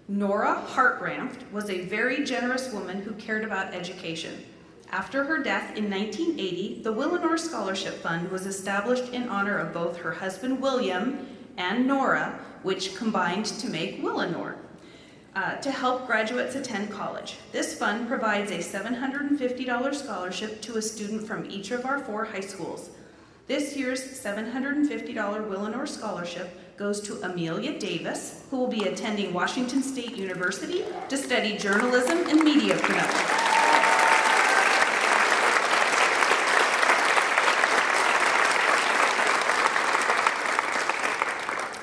Nora Hartranft was a very generous woman who cared about education. After her death in 1980, the Willenor Scholarship Fund was established in honor of both her husband William and Nora, which combined to make Willenor. to help graduates attend college. This fund provides a $750 scholarship to a student from each of our 4 high schools. This year's $750 Willenor Scholarship goes to Amelia Davis, who will be attending Washington State University to study journalism and media production.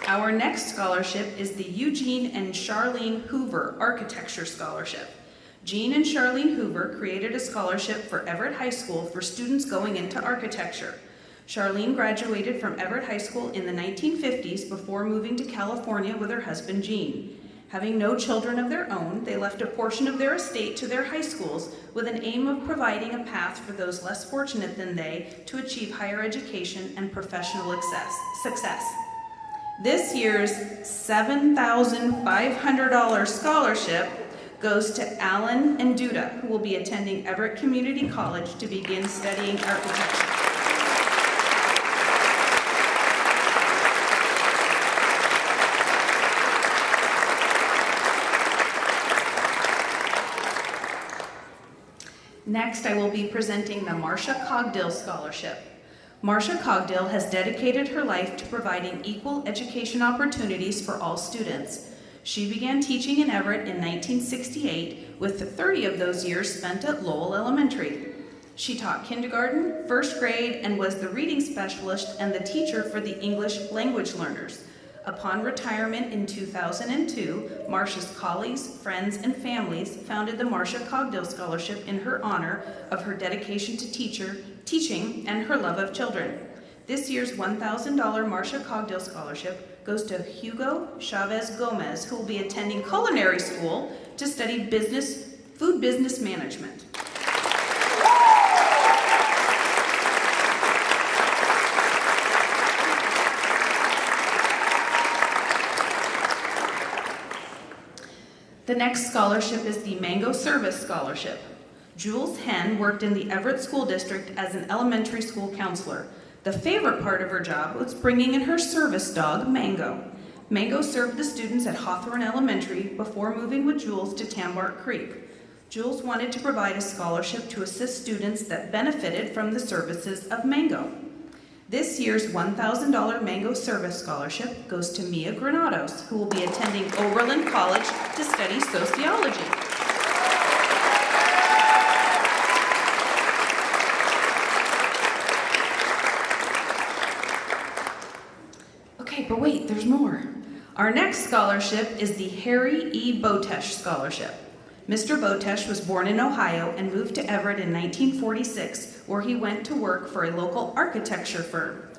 Our next scholarship is the Eugene and Charlene Hoover Architecture Scholarship. Jean and Charlene Hoover created a scholarship for Everett High School for students going into architecture. Charlene graduated from Everett High School in the 1950s before moving to California with her husband Jean. Having no children of their own, they left a portion of their estate to their high schools with an aim of providing a path for those less fortunate than they to achieve higher education and professional success. This year's $7,500 scholarship goes to Alan and Duda, who will be attending Everett Community College to begin studying architecture. Next, I will be presenting the Marcia Cogdill Scholarship. Marcia Cogdill has dedicated her life to providing equal education opportunities for all students. She began teaching in Everett in 1968, with 30 of those years spent at Lowell Elementary. She taught kindergarten, first grade, and was the reading specialist and the teacher for the English language learners. Upon retirement in 2002, Marcia's colleagues, friends, and families founded the Marcia Cogdill Scholarship in her honor of her dedication to teaching and her love of children. This year's $1,000 Marcia Cogdill Scholarship goes to Hugo Chavez Gomez, who will be attending culinary school to study food business management. The next scholarship is the Mango Service Scholarship. Jules Henn worked in the Everett School District as an elementary school counselor. The favorite part of her job was bringing in her service dog, Mango. Mango served the students at Hawthorne Elementary before moving with Jules to Tambart Creek. Jules wanted to provide a scholarship to assist students that benefited from the services of Mango. This year's $1,000 Mango Service Scholarship goes to Mia Granados, who will be attending Oberlin College to study sociology. Okay, but wait, there's more. Our next scholarship is the Harry E. Botesh Scholarship. Mr. Botesh was born in Ohio and moved to Everett in 1946, where he went to work for a local architecture firm.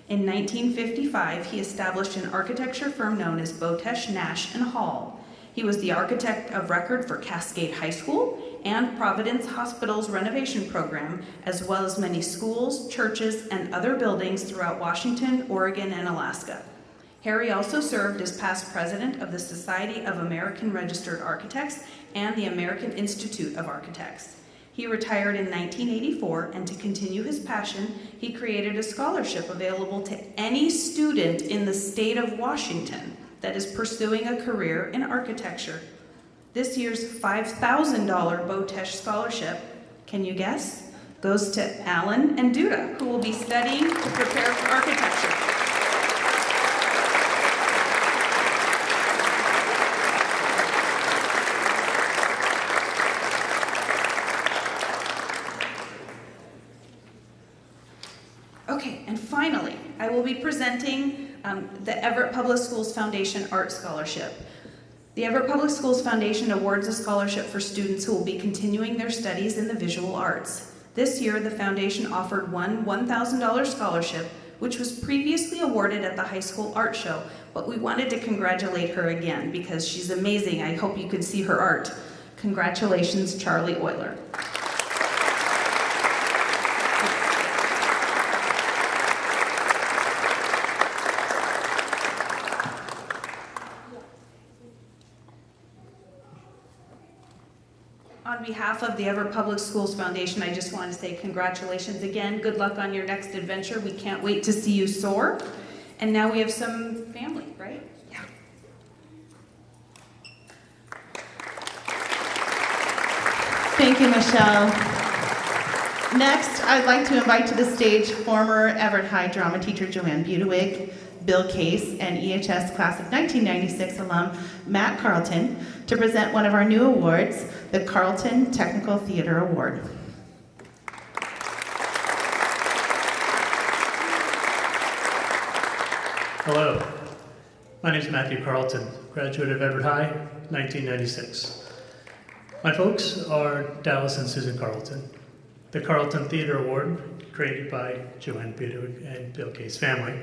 In 1955, he established an architecture firm known as Botesh, Nash & Hall. He was the architect of record for Cascade High School and Providence Hospital's renovation program, as well as many schools, churches, and other buildings throughout Washington, Oregon, and Alaska. Harry also served as past president of the Society of American Registered Architects and the American Institute of Architects. He retired in 1984, and to continue his passion, he created a scholarship available to any student in the state of Washington that is pursuing a career in architecture. This year's $5,000 Botesh Scholarship, can you guess, goes to Alan and Duda, who will be studying to prepare for architecture. Okay, and finally, I will be presenting the Everett Public Schools Foundation Art Scholarship. The Everett Public Schools Foundation awards a scholarship for students who will be continuing their studies in the visual arts. This year, the foundation offered one $1,000 scholarship, which was previously awarded at the high school art show, but we wanted to congratulate her again because she's amazing. I hope you can see her art. Congratulations, Charlie Euler. On behalf of the Everett Public Schools Foundation, I just want to say congratulations again. Good luck on your next adventure. We can't wait to see you soar. And now we have some family, right? Yeah. Thank you, Michelle. Next, I'd like to invite to the stage former Everett High drama teacher Joanne Budewig, Bill Case, and EHS class of 1996 alum Matt Carlton to present one of our new awards, the Carlton Technical Theater Award. Hello, my name is Matthew Carlton, graduate of Everett High, 1996. My folks are Dallas and Susan Carlton. The Carlton Theater Award, created by Joanne Budewig and Bill Case family,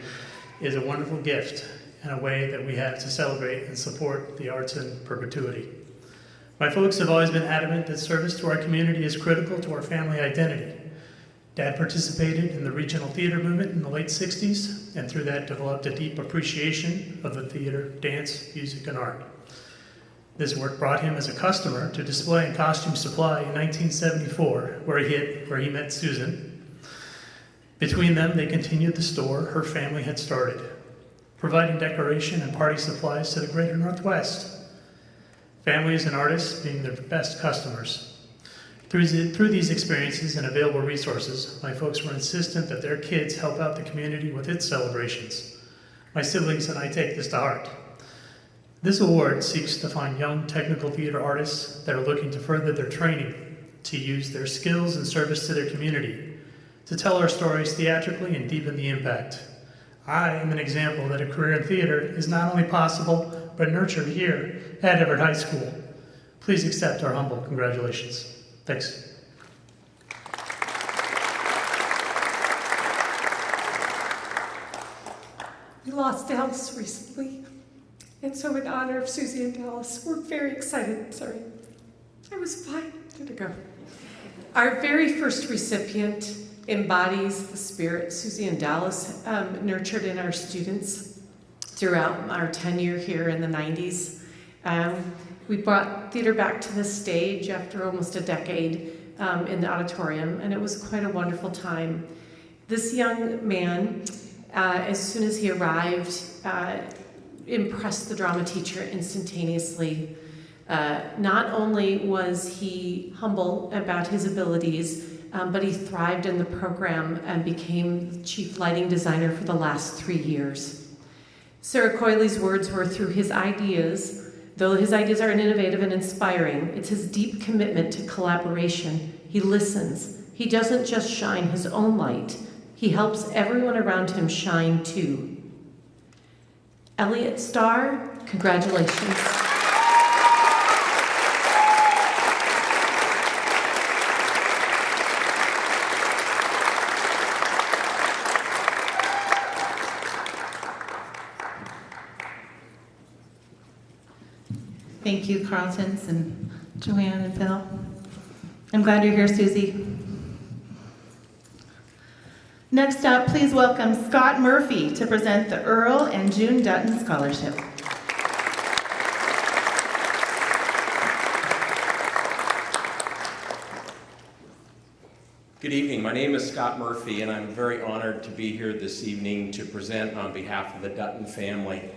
is a wonderful gift and a way that we have to celebrate and support the arts in perpetuity. My folks have always been adamant that service to our community is critical to our family identity. Dad participated in the regional theater movement in the late 60s, and through that developed a deep appreciation of the theater, dance, music, and art. This work brought him as a customer to Display and Costume Supply in 1974, where he met Susan. Between them, they continued the store her family had started, providing decoration and party supplies to the greater Northwest. Families and artists being their best customers. Through these experiences and available resources, my folks were insistent that their kids help out the community with its celebrations. My siblings and I take this to heart. This award seeks to find young technical theater artists that are looking to further their training, to use their skills and service to their community, to tell our stories theatrically and deepen the impact. I am an example that a career in theater is not only possible, but nurtured here at Everett High School. Please accept our humble congratulations. Thanks. We lost Dallas recently, and so in honor of Susie and Dallas, we're very excited. Sorry, I was fine. There we go. Our very first recipient embodies the spirit Susie and Dallas nurtured in our students throughout our tenure here in the 90s. We brought theater back to the stage after almost a decade in the Auditorium, and it was quite a wonderful time. This young man, as soon as he arrived, impressed the drama teacher instantaneously. Not only was he humble about his abilities, but he thrived in the program and became the chief lighting designer for the last 3 years. Sarah Coyley's words were, through his ideas, though his ideas are innovative and inspiring, it's his deep commitment to collaboration. He listens. He doesn't just shine his own light. He helps everyone around him shine too. Elliot Starr, congratulations. Thank you, Carltons and Joanne and Bill. I'm glad you're here, Susie. Next up, please welcome Scott Murphy to present the Earl and June Dutton Scholarship. Good evening. My name is Scott Murphy, and I'm very honored to be here this evening to present on behalf of the Dutton family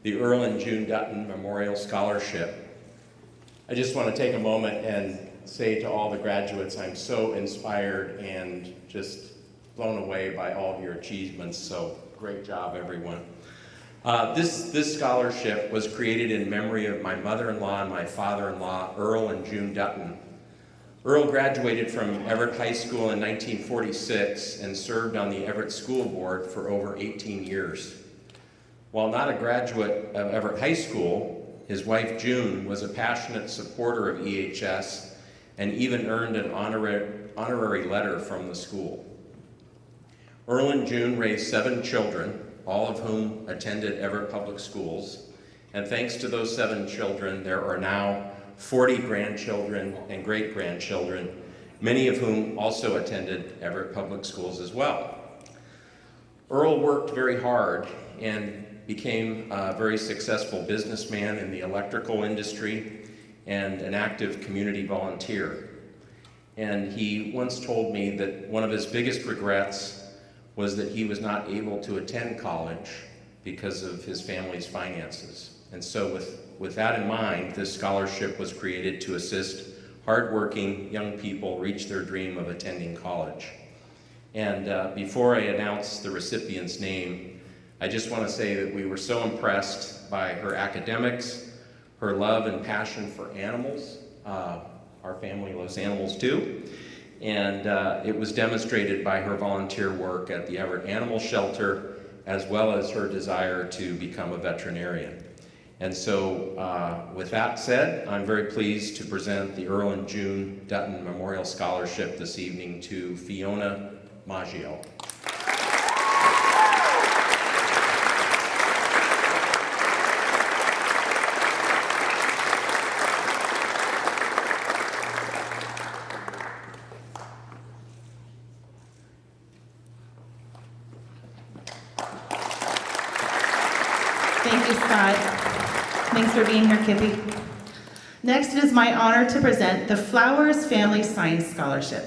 the Earl and June Dutton Memorial Scholarship. I just want to take a moment and say to all the graduates, I'm so inspired and just blown away by all of your achievements, so great job, everyone. This scholarship was created in memory of my mother-in-law and my father-in-law, Earl and June Dutton. Earl graduated from Everett High School in 1946 and served on the Everett School Board for over 18 years. While not a graduate of Everett High School, his wife June was a passionate supporter of EHS and even earned an honorary letter from the school. Earl and June raised 7 children, all of whom attended Everett Public Schools, and thanks to those 7 children, there are now 40 grandchildren and great-grandchildren, many of whom also attended Everett Public Schools as well. Earl worked very hard and became a very successful businessman in the electrical industry and an active community volunteer. And he once told me that one of his biggest regrets was that he was not able to attend college because of his family's finances. And so with that in mind, this scholarship was created to assist hardworking young people reach their dream of attending college. And before I announce the recipient's name, I just want to say that we were so impressed by her academics, her love and passion for animals. Our family loves animals too. And it was demonstrated by her volunteer work at the Everett Animal Shelter, as well as her desire to become a veterinarian. And so with that said, I'm very pleased to present the Earl and June Dutton Memorial Scholarship this evening to Fiona Maggio. Thank you, Scott. Thanks for being here, Kippy. Next, it is my honor to present the Flowers Family Science Scholarship.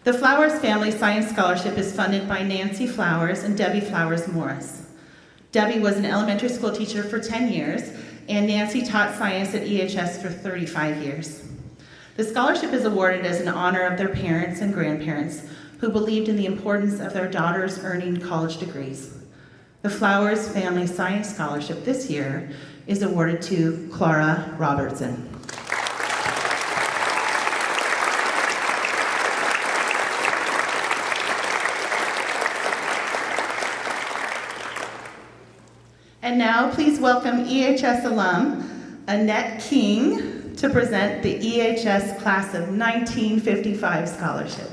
The Flowers Family Science Scholarship is funded by Nancy Flowers and Debbie Flowers Morris. Debbie was an elementary school teacher for 10 years, and Nancy taught science at EHS for 35 years. The scholarship is awarded as an honor of their parents and grandparents who believed in the importance of their daughters earning college degrees. The Flowers Family Science Scholarship this year is awarded to Clara Robertson. And now please welcome EHS alum Annette King to present the EHS Class of 1955 Scholarship.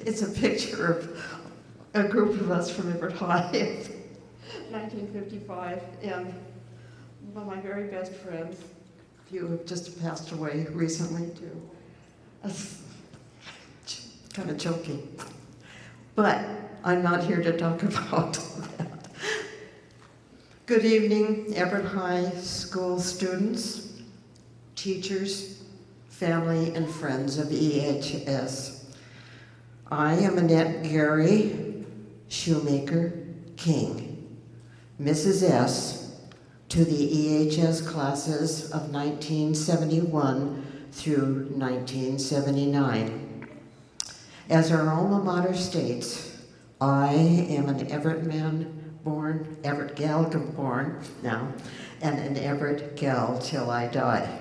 It's a picture of a group of us from Everett High, 1955, and one of my very best friends, a few have just passed away recently too. That's kind of joking, but I'm not here to talk about that. Good evening, Everett High School students, teachers, family, and friends of EHS. I am Annette Gary Shoemaker King, Mrs. S, to the EHS classes of 1971 through 1979. As our alma mater states, I am an Everett man born, Everett gal born now, and an Everett gal till I die.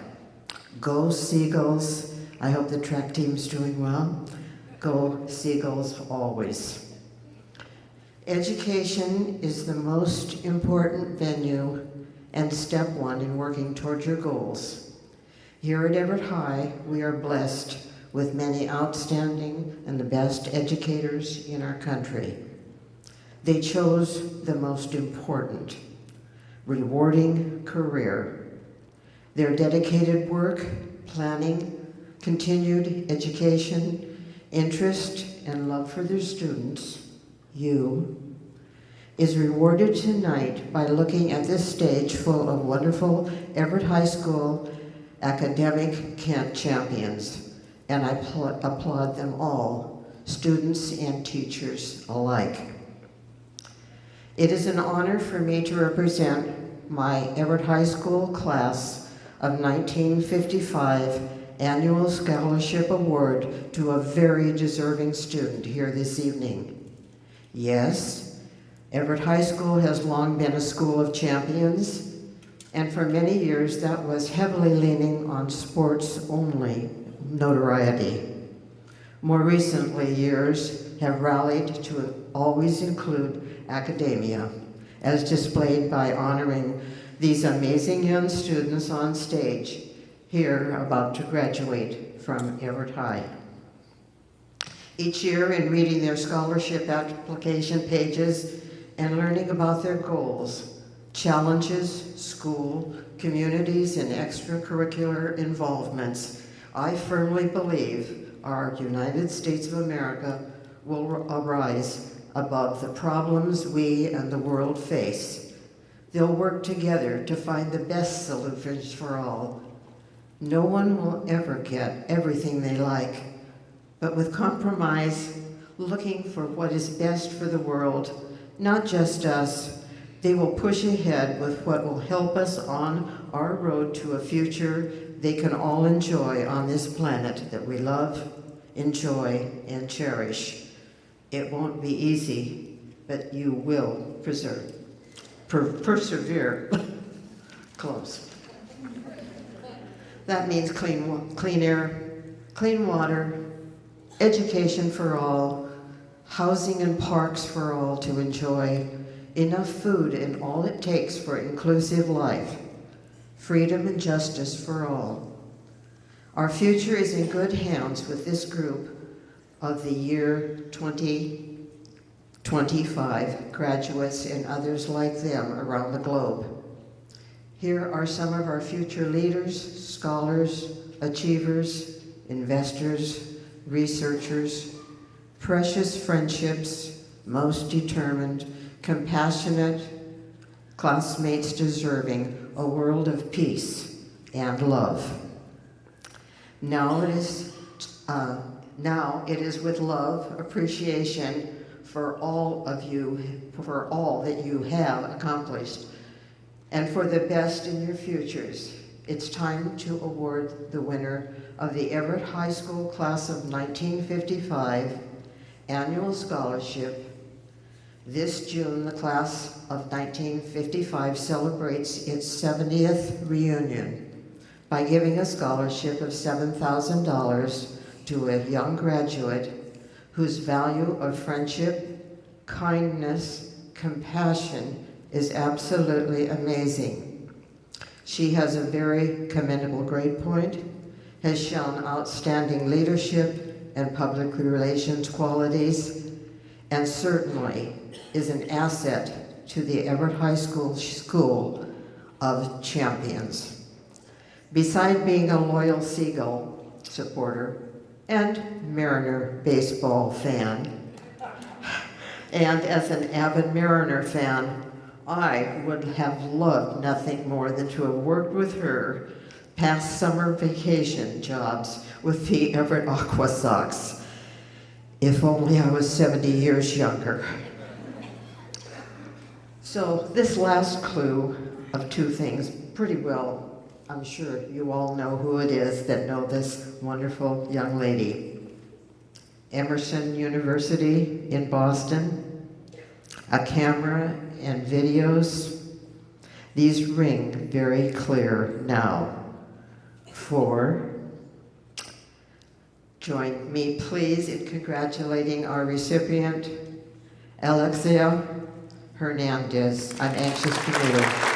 Go Seagulls. I hope the track team's doing well. Go Seagulls always. Education is the most important venue and step one in working towards your goals. Here at Everett High, we are blessed with many outstanding and the best educators in our country. They chose the most important, rewarding career. Their dedicated work, planning, continued education, interest and love for their students, you, is rewarded tonight by looking at this stage full of wonderful Everett High School academic champions, and I applaud them all, students and teachers alike. It is an honor for me to represent my Everett High School class of 1955 Annual Scholarship Award to a very deserving student here this evening. Yes, Everett High School has long been a school of champions, and for many years that was heavily leaning on sports only notoriety. More recently, years have rallied to always include academia, as displayed by honoring these amazing young students on stage here about to graduate from Everett High. Each year in reading their scholarship application pages and learning about their goals, challenges, school, communities, and extracurricular involvements, I firmly believe our United States of America will arise above the problems we and the world face. They'll work together to find the best solutions for all. No one will ever get everything they like, but with compromise, looking for what is best for the world, not just us, they will push ahead with what will help us on our road to a future they can all enjoy on this planet that we love, enjoy, and cherish. It won't be easy, but you will persevere. Close. That means clean air, clean water, education for all, housing and parks for all to enjoy, enough food and all it takes for inclusive life, freedom and justice for all. Our future is in good hands with this group of the year 2025 graduates and others like them around the globe. Here are some of our future leaders, scholars, achievers, investors, researchers, precious friendships, most determined, compassionate, classmates deserving a world of peace and love. Now it is with love, appreciation for all of you, for all that you have accomplished, and for the best in your futures. It's time to award the winner of the Everett High School Class of 1955 Annual Scholarship. This June, the Class of 1955 celebrates its 70th reunion by giving a scholarship of $7,000 to a young graduate whose value of friendship, kindness, compassion is absolutely amazing. She has a very commendable grade point, has shown outstanding leadership and public relations qualities, and certainly is an asset to the Everett High School of Champions. Beside being a loyal Seagull supporter and Mariner baseball fan, and as an avid Mariner fan, I would have loved nothing more than to have worked with her past summer vacation jobs with the Everett Aqua Sox. If only I was 70 years younger. So this last clue of two things, pretty well, I'm sure you all know who it is that know this wonderful young lady. Emerson University in Boston, a camera and videos. These ring very clear now. Join me please in congratulating our recipient, Alexia Hernandez. I'm anxious to meet her.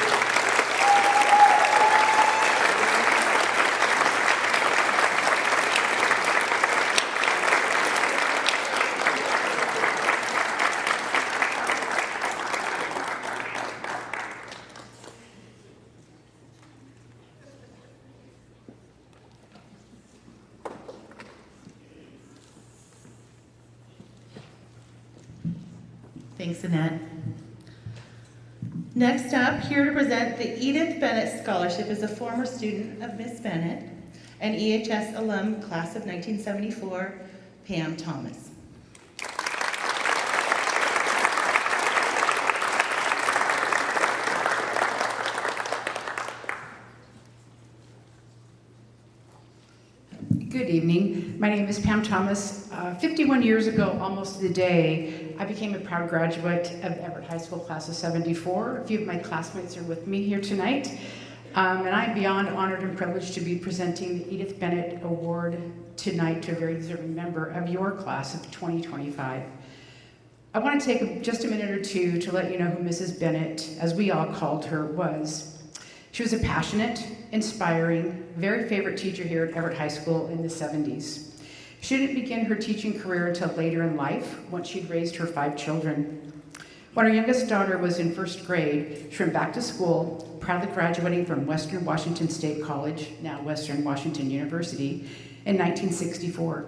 Thanks, Annette. Next up, here to present the Edith Bennett Scholarship is a former student of Miss Bennett, an EHS alum, class of 1974, Pam Thomas. Good evening. My name is Pam Thomas. 51 years ago, almost to the day, I became a proud graduate of Everett High School class of 74. A few of my classmates are with me here tonight. And I'm beyond honored and privileged to be presenting the Edith Bennett Award tonight to a very deserving member of your class of 2025. I want to take just a minute or two to let you know who Mrs. Bennett, as we all called her, was. She was a passionate, inspiring, very favorite teacher here at Everett High School in the 70s. She didn't begin her teaching career until later in life, once she'd raised her 5 children. When her youngest daughter was in 1st grade, she went back to school, proudly graduating from Western Washington State College, now Western Washington University, in 1964.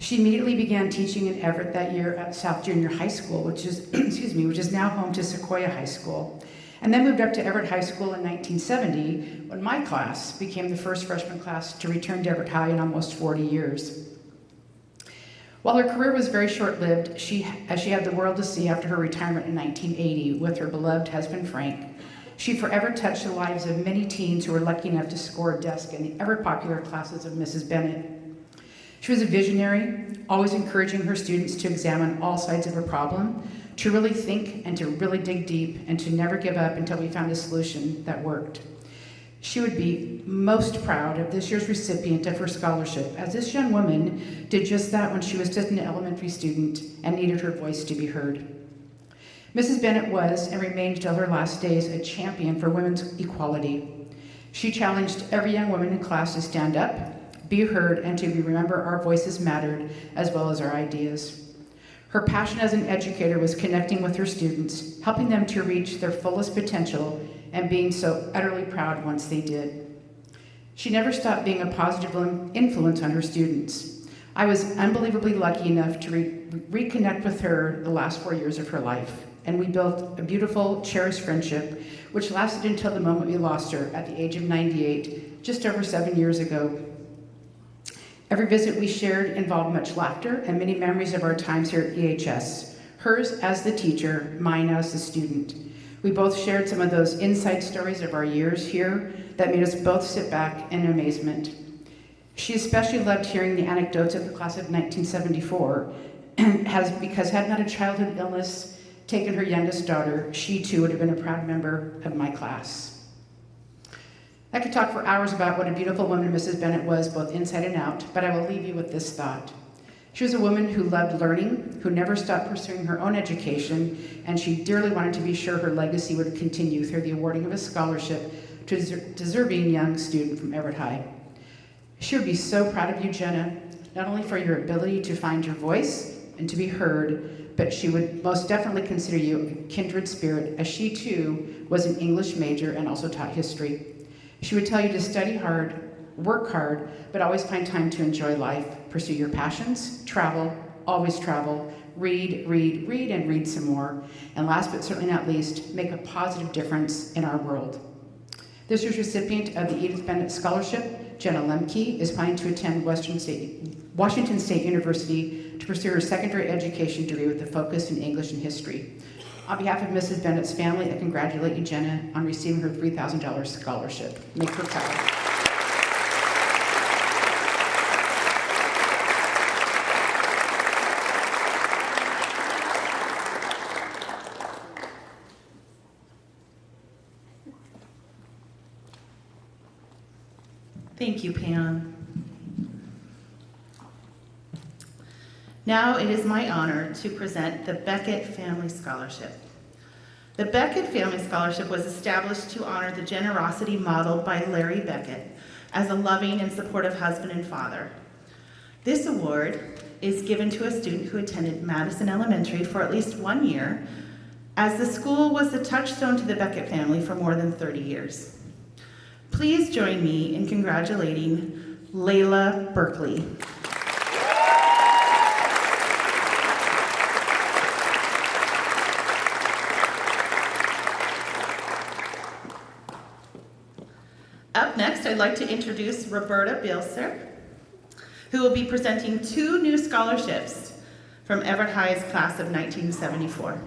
She immediately began teaching in Everett that year at South Junior High School, which is, which is now home to Sequoia High School, and then moved up to Everett High School in 1970 when my class became the first freshman class to return to Everett High in almost 40 years. While her career was very short-lived, as she had the world to see after her retirement in 1980 with her beloved husband Frank, she forever touched the lives of many teens who were lucky enough to score a desk in the ever-popular classes of Mrs. Bennett. She was a visionary, always encouraging her students to examine all sides of a problem, to really think and to really dig deep, and to never give up until we found a solution that worked. She would be most proud of this year's recipient of her scholarship, as this young woman did just that when she was just an elementary student and needed her voice to be heard. Mrs. Bennett was, and remained till her last days, a champion for women's equality. She challenged every young woman in class to stand up, be heard, and to remember our voices mattered as well as our ideas. Her passion as an educator was connecting with her students, helping them to reach their fullest potential, and being so utterly proud once they did. She never stopped being a positive influence on her students. I was unbelievably lucky enough to reconnect with her the last 4 years of her life, and we built a beautiful, cherished friendship, which lasted until the moment we lost her at the age of 98, just over 7 years ago. Every visit we shared involved much laughter and many memories of our times here at EHS, hers as the teacher, mine as the student. We both shared some of those inside stories of our years here that made us both sit back in amazement. She especially loved hearing the anecdotes of the class of 1974, because had not a childhood illness taken her youngest daughter, she too would have been a proud member of my class. I could talk for hours about what a beautiful woman Mrs. Bennett was, both inside and out, but I will leave you with this thought. She was a woman who loved learning, who never stopped pursuing her own education, and she dearly wanted to be sure her legacy would continue through the awarding of a scholarship to a deserving young student from Everett High. She would be so proud of you, Jenna, not only for your ability to find your voice and to be heard, but she would most definitely consider you a kindred spirit, as she too was an English major and also taught history. She would tell you to study hard, work hard, but always find time to enjoy life, pursue your passions, travel, always travel, read, read, read, and read some more. And last but certainly not least, make a positive difference in our world. This year's recipient of the Edith Bennett Scholarship, Jenna Lemke, is planning to attend Washington State University to pursue her secondary education degree with a focus in English and history. On behalf of Mrs. Bennett's family, I congratulate you, Jenna, on receiving her $3,000 scholarship. Make her proud. Thank you, Pam. Now it is my honor to present the Beckett Family Scholarship. The Beckett Family Scholarship was established to honor the generosity modeled by Larry Beckett as a loving and supportive husband and father. This award is given to a student who attended Madison Elementary for at least 1 year, as the school was the touchstone to the Beckett family for more than 30 years. Please join me in congratulating Layla Berkeley. Up next, I'd like to introduce Roberta Bielser, who will be presenting 2 new scholarships from Everett High's class of 1974.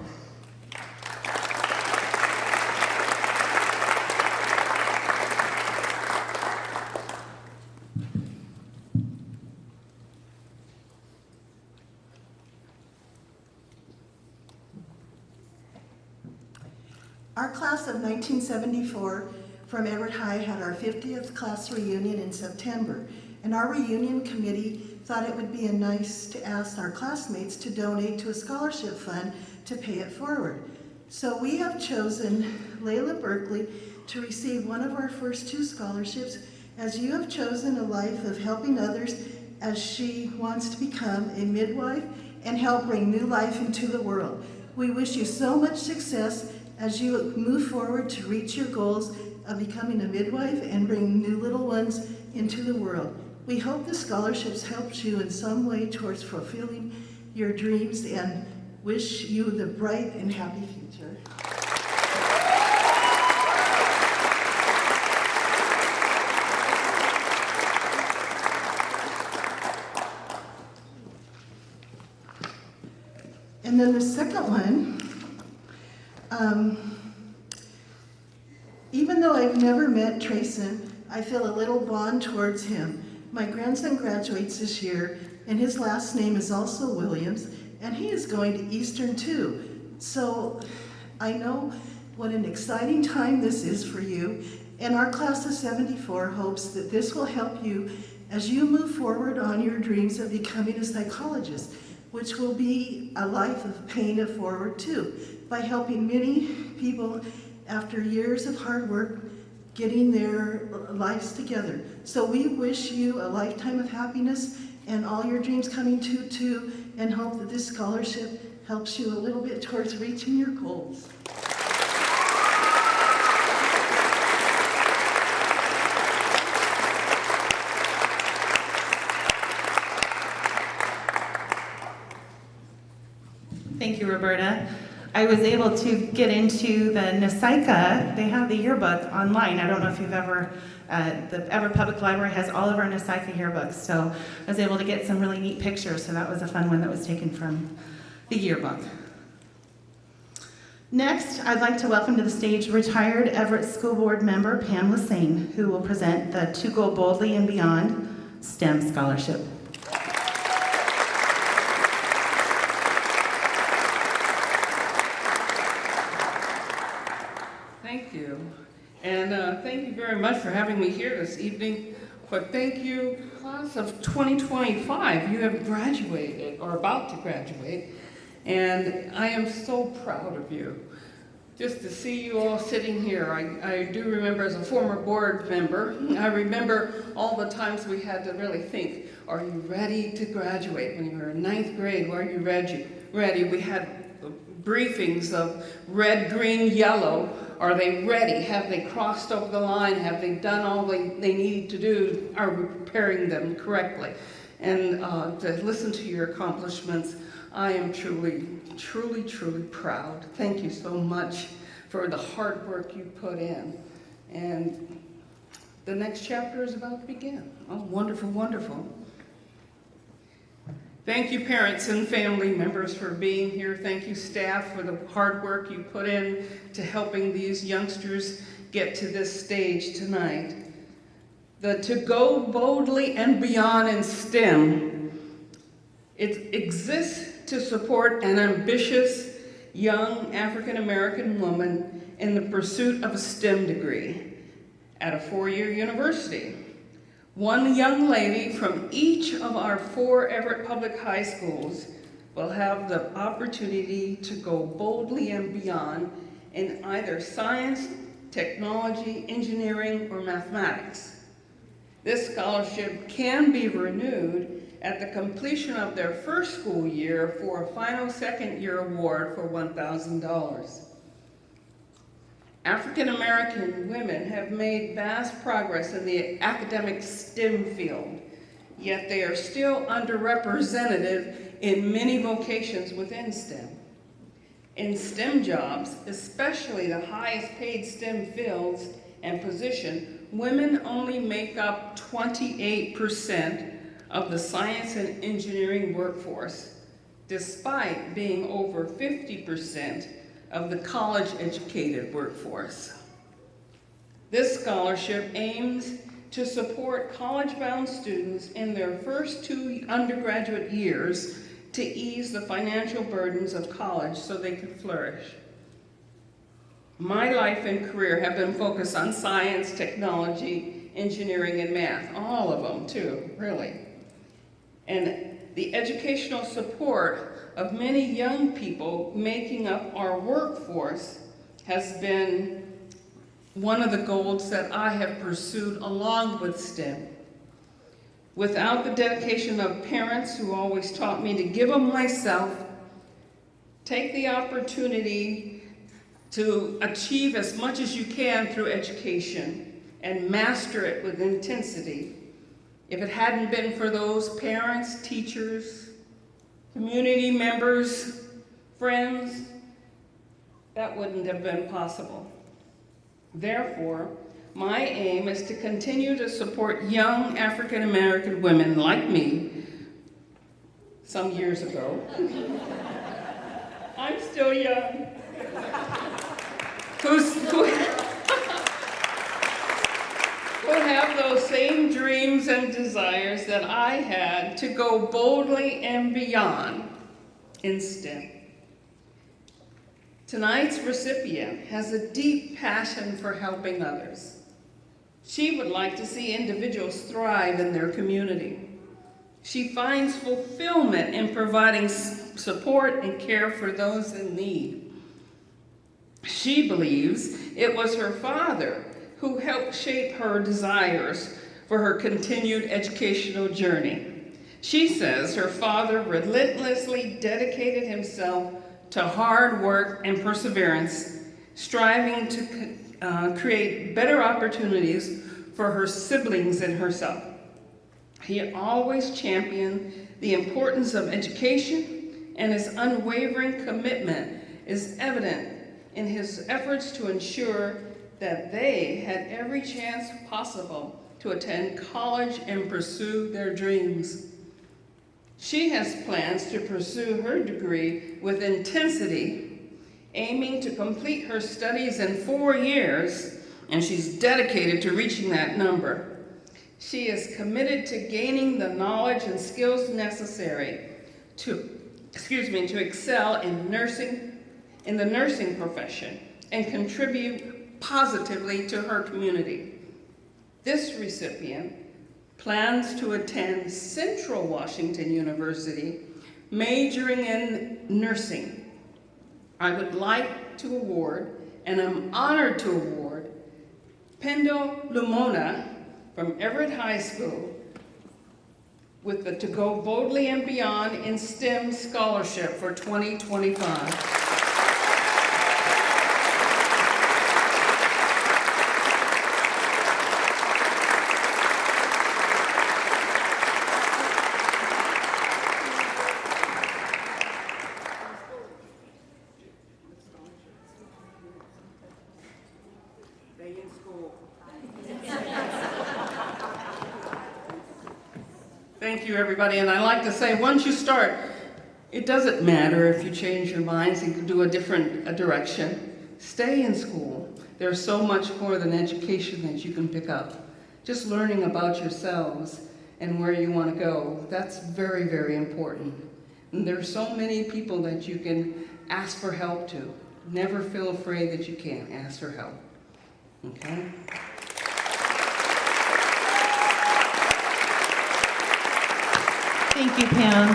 Our class of 1974 from Everett High had our 50th class reunion in September, and our reunion committee thought it would be nice to ask our classmates to donate to a scholarship fund to pay it forward. So we have chosen Layla Berkeley to receive one of our first 2 scholarships, as you have chosen a life of helping others, as she wants to become a midwife and help bring new life into the world. We wish you so much success as you move forward to reach your goals of becoming a midwife and bring new little ones into the world. We hope the scholarships helped you in some way towards fulfilling your dreams and wish you the bright and happy future. And then the second one, even though I've never met Trayson, I feel a little bond towards him. My grandson graduates this year, and his last name is also Williams, and he is going to Eastern too. So I know what an exciting time this is for you, and our class of 74 hopes that this will help you as you move forward on your dreams of becoming a psychologist, which will be a life of paying it forward too, by helping many people after years of hard work getting their lives together. So we wish you a lifetime of happiness and all your dreams coming true too, and hope that this scholarship helps you a little bit towards reaching your goals. Thank you, Roberta. I was able to get into the NSICA. They have the yearbook online. I don't know if you've ever, the Everett Public Library has all of our NSICA yearbooks, so I was able to get some really neat pictures, so that was a fun one that was taken from the yearbook. Next, I'd like to welcome to the stage retired Everett School Board member Pam Lassane, who will present the To Go Boldly and Beyond STEM Scholarship. Thank you. And thank you very much for having me here this evening. But thank you, class of 2025. You have graduated, or about to graduate, and I am so proud of you. Just to see you all sitting here, I do remember as a former board member, I remember all the times we had to really think, are you ready to graduate? When you were in 9th grade, were you ready? We had briefings of red, green, yellow. Are they ready? Have they crossed over the line? Have they done all they need to do? Are we preparing them correctly? And to listen to your accomplishments, I am truly, truly, truly proud. Thank you so much for the hard work you put in. And the next chapter is about to begin. Oh, wonderful, wonderful. Thank you, parents and family members, for being here. Thank you, staff, for the hard work you put in to helping these youngsters get to this stage tonight. The To Go Boldly and Beyond in STEM, it exists to support an ambitious young African-American woman in the pursuit of a STEM degree at a 4-year university. One young lady from each of our 4 Everett Public High Schools will have the opportunity to go boldly and beyond in either science, technology, engineering, or mathematics. This scholarship can be renewed at the completion of their first school year for a final second-year award for $1,000. African American women have made vast progress in the academic STEM field, yet they are still underrepresented in many vocations within STEM. In STEM jobs, especially the highest paid STEM fields and position, women only make up 28% of the science and engineering workforce, despite being over 50% of the college-educated workforce. This scholarship aims to support college-bound students in their first 2 undergraduate years to ease the financial burdens of college so they can flourish. My life and career have been focused on science, technology, engineering, and math, all of them too, really. And the educational support of many young people making up our workforce has been one of the goals that I have pursued along with STEM. Without the dedication of parents who always taught me to give of myself, take the opportunity to achieve as much as you can through education and master it with intensity, If it hadn't been for those parents, teachers, community members, friends, that wouldn't have been possible. Therefore, my aim is to continue to support young African American women like me some years ago. I'm still young. Who have those same dreams and desires that I had to go boldly and beyond in STEM. Tonight's recipient has a deep passion for helping others. She would like to see individuals thrive in their community. She finds fulfillment in providing support and care for those in need. She believes it was her father who helped shape her desires for her continued educational journey. She says her father relentlessly dedicated himself to hard work and perseverance, striving to create better opportunities for her siblings and herself. He always championed the importance of education, and his unwavering commitment is evident in his efforts to ensure that they had every chance possible to attend college and pursue their dreams. She has plans to pursue her degree with intensity, aiming to complete her studies in 4 years, and she's dedicated to reaching that number. She is committed to gaining the knowledge and skills necessary to excel in the nursing profession and contribute positively to her community. This recipient plans to attend Central Washington University, majoring in nursing. I would like to award, and I'm honored to award, Pendo Lumona from Everett High School with the To Go Boldly and Beyond in STEM Scholarship for 2025. Thank you, everybody. And I like to say, once you start, it doesn't matter if you change your minds and can do a different direction. Stay in school. There's so much more than education that you can pick up. Just learning about yourselves and where you want to go, that's very, very important. And there's so many people that you can ask for help to. Never feel afraid that you can't ask for help. Okay? Thank you, Pam.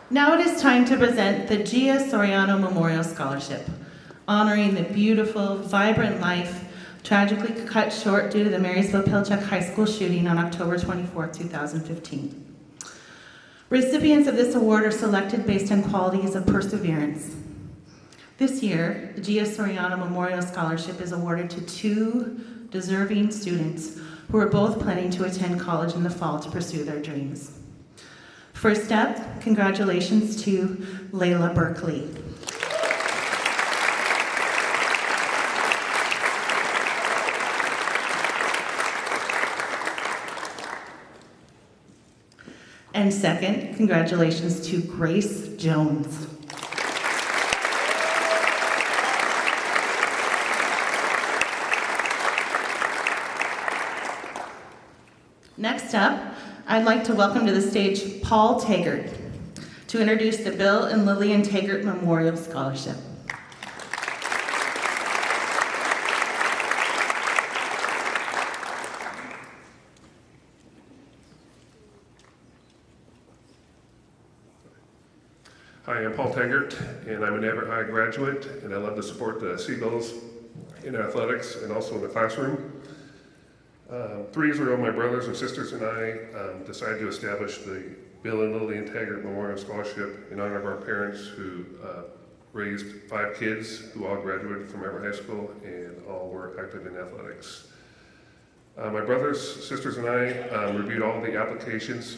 Now it is time to present the Gia Soriano Memorial Scholarship, honoring the beautiful, vibrant life tragically cut short due to the Marysville-Pilchuck High School shooting on October 24, 2015. Recipients of this award are selected based on qualities of perseverance. This year, the Gia Soriano Memorial Scholarship is awarded to 2 deserving students who are both planning to attend college in the fall to pursue their dreams. First up, congratulations to Layla Berkeley. And second, congratulations to Grace Jones. Next up, I'd like to welcome to the stage Paul Taggart to introduce the Bill and Lillian Taggart Memorial Scholarship. Hi, I'm Paul Taggart, and I'm an Everett High graduate, and I love to support the Seagulls in athletics and also in the classroom. 3 years ago, my brothers and sisters and I decided to establish the Bill and Lillian Taggart Memorial Scholarship in honor of our parents who raised 5 kids who all graduated from Everett High School and all were active in athletics. My brothers, sisters, and I reviewed all the applications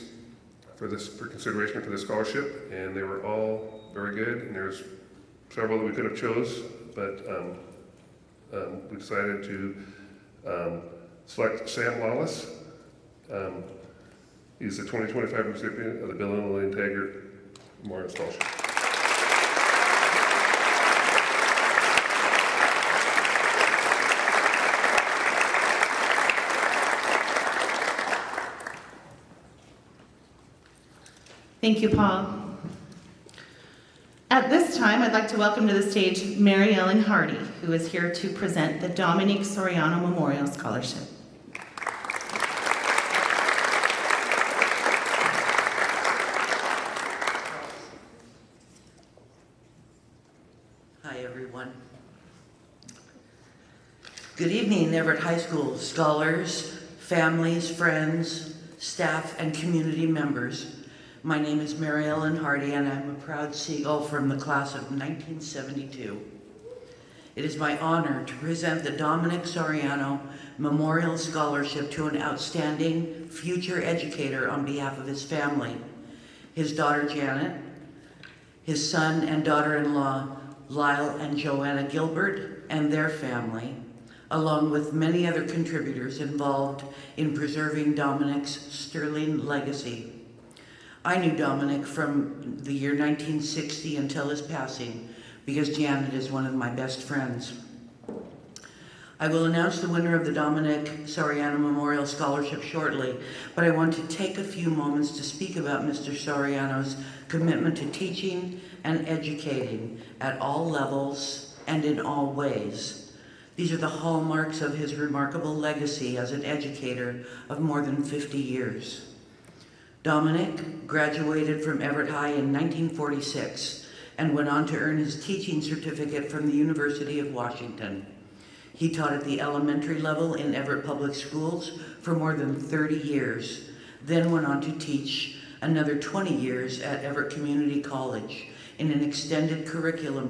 for consideration for this scholarship, and they were all very good, and there's several that we could have chose, but we decided to select Sam Lawless. He's the 2025 recipient of the Bill and Lillian Taggart Memorial Scholarship. Thank you, Paul. At this time, I'd like to welcome to the stage Mary Ellen Hardy, who is here to present the Dominique Soriano Memorial Scholarship. Hi, everyone. Good evening, Everett High School scholars, families, friends, staff, and community members. My name is Mary Ellen Hardy, and I'm a proud Seagull from the class of 1972. It is my honor to present the Dominique Soriano Memorial Scholarship to an outstanding future educator on behalf of his family, his daughter Janet, his son and daughter-in-law Lyle and Joanna Gilbert and their family, along with many other contributors involved in preserving Dominique's sterling legacy. I knew Dominique from the year 1960 until his passing, because Janet is one of my best friends. I will announce the winner of the Dominique Soriano Memorial Scholarship shortly, but I want to take a few moments to speak about Mr. Soriano's commitment to teaching and educating at all levels and in all ways. These are the hallmarks of his remarkable legacy as an educator of more than 50 years. Dominique graduated from Everett High in 1946 and went on to earn his teaching certificate from the University of Washington. He taught at the elementary level in Everett Public Schools for more than 30 years, then went on to teach another 20 years at Everett Community College in an extended curriculum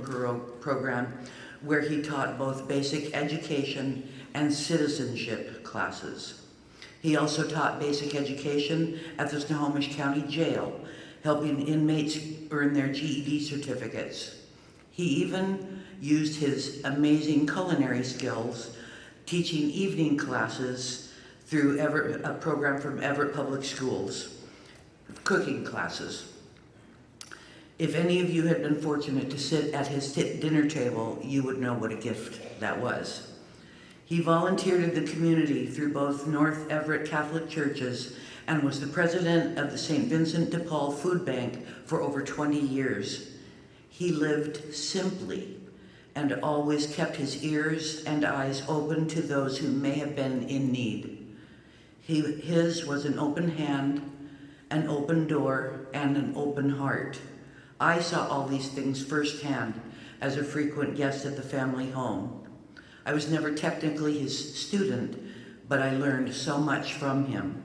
program where he taught both basic education and citizenship classes. He also taught basic education at the Snohomish County Jail, helping inmates earn their GED certificates. He even used his amazing culinary skills, teaching evening classes through a program from Everett Public Schools, cooking classes. If any of you had been fortunate to sit at his dinner table, you would know what a gift that was. He volunteered in the community through both North Everett Catholic churches and was the president of the St. Vincent de Paul Food Bank for over 20 years. He lived simply and always kept his ears and eyes open to those who may have been in need. His was an open hand, an open door, and an open heart. I saw all these things firsthand as a frequent guest at the family home. I was never technically his student, but I learned so much from him.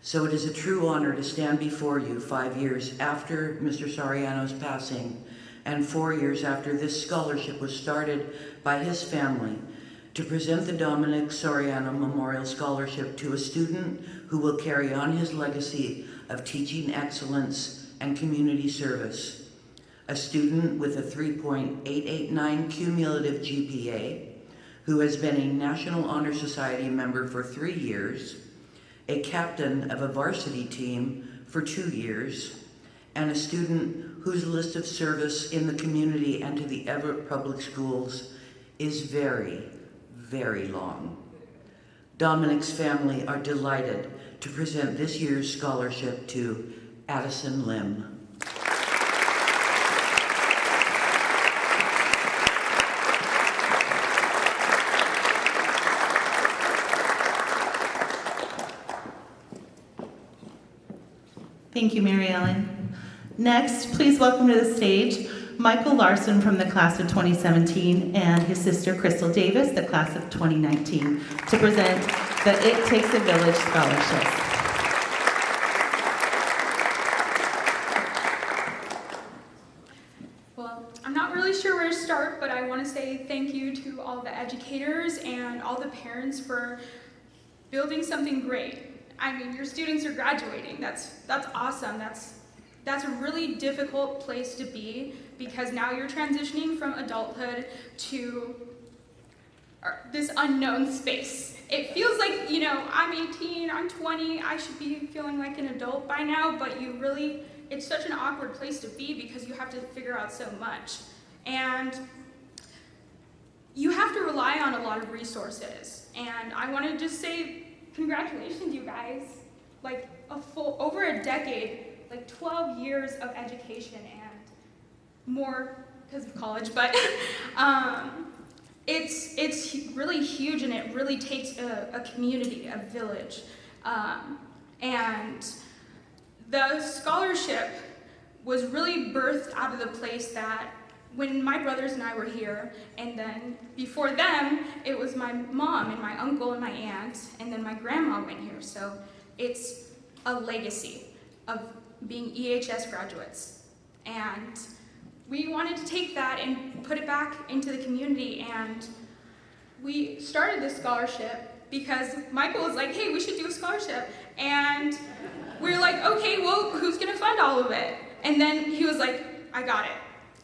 So it is a true honor to stand before you 5 years after Mr. Soriano's passing and 4 years after this scholarship was started by his family to present the Dominique Soriano Memorial Scholarship to a student who will carry on his legacy of teaching excellence and community service. A student with a 3.889 cumulative GPA, who has been a National Honor Society member for 3 years, a captain of a varsity team for 2 years, and a student whose list of service in the community and to the Everett Public Schools is very, very long. Dominique's family are delighted to present this year's scholarship to Addison Lim. Thank you, Mary Ellen. Next, please welcome to the stage Michael Larson from the class of 2017 and his sister Crystal Davis, the class of 2019, to present the It Takes a Village Scholarship. Well, I'm not really sure where to start, but I want to say thank you to all the educators and all the parents for building something great. I mean, your students are graduating. That's awesome. That's a really difficult place to be because now you're transitioning from adulthood to this unknown space. It feels like, you know, I'm 18, I'm 20, I should be feeling like an adult by now, but it's such an awkward place to be because you have to figure out so much. And you have to rely on a lot of resources. And I want to just say, congratulations, you guys. Like over a decade, like 12 years of education and more because of college, but it's really huge and it really takes a community, a village. And the scholarship was really birthed out of the place that when my brothers and I were here, and then before them, it was my mom and my uncle and my aunt, and then my grandma went here. So it's a legacy of being EHS graduates. And we wanted to take that and put it back into the community, and we started this scholarship because Michael was like, hey, we should do a scholarship. And we were like, okay, well, who's gonna fund all of it? And then he was like, I got it.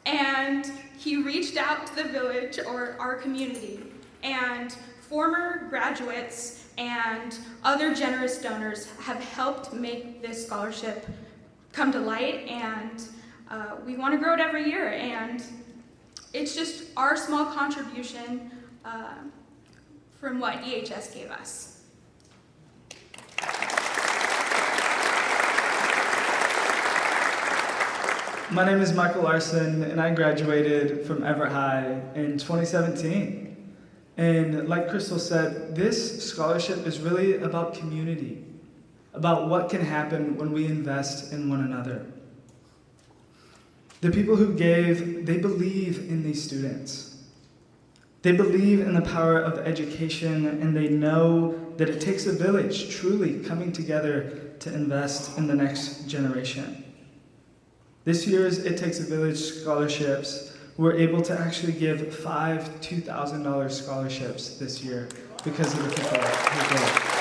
And he reached out to the village or our community, and former graduates and other generous donors have helped make this scholarship come to light, and we want to grow it every year, and it's just our small contribution from what EHS gave us. My name is Michael Larson, and I graduated from Everett High in 2017. And like Crystal said, this scholarship is really about community, about what can happen when we invest in one another. The people who gave, they believe in these students. They believe in the power of education, and they know that it takes a village truly coming together to invest in the next generation. This year's It Takes a Village scholarships, we're able to actually give 5 $2,000 scholarships this year because of the people who gave.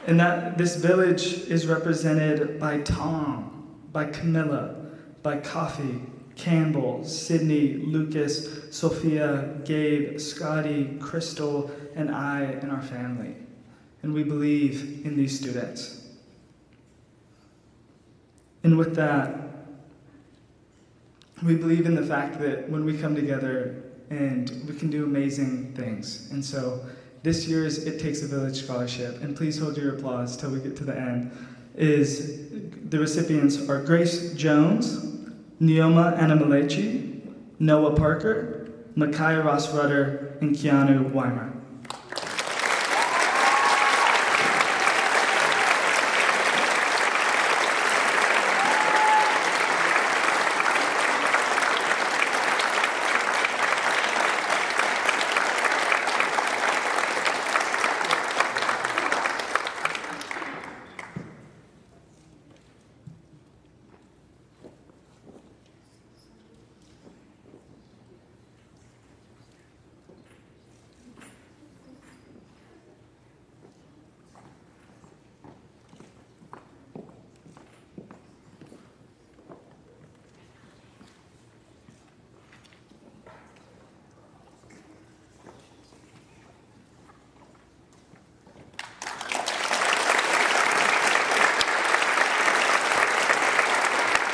And that this village is represented by Tom, by Camilla, by Coffee, Campbell, Sydney, Lucas, Sophia, Gabe, Scotty, Crystal, and I and our family. And we believe in these students. And with that, we believe in the fact that when we come together and we can do amazing things. And so this year's It Takes a Village scholarship, and please hold your applause till we get to the end, is the recipients are Grace Jones, Neoma Anamalechi, Noah Parker, Micaiah Ross Rudder, and Keanu Weimer.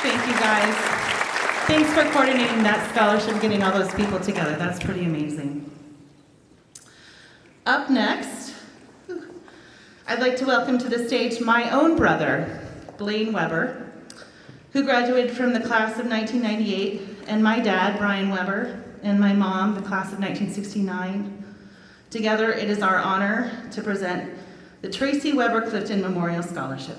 Thank you guys. Thanks for coordinating that scholarship, getting all those people together. That's pretty amazing. Up next, I'd like to welcome to the stage my own brother, Blaine Weber, who graduated from the class of 1998, and my dad, Brian Weber, and my mom, the class of 1969. Together, it is our honor to present the Tracy Weber Clifton Memorial Scholarship.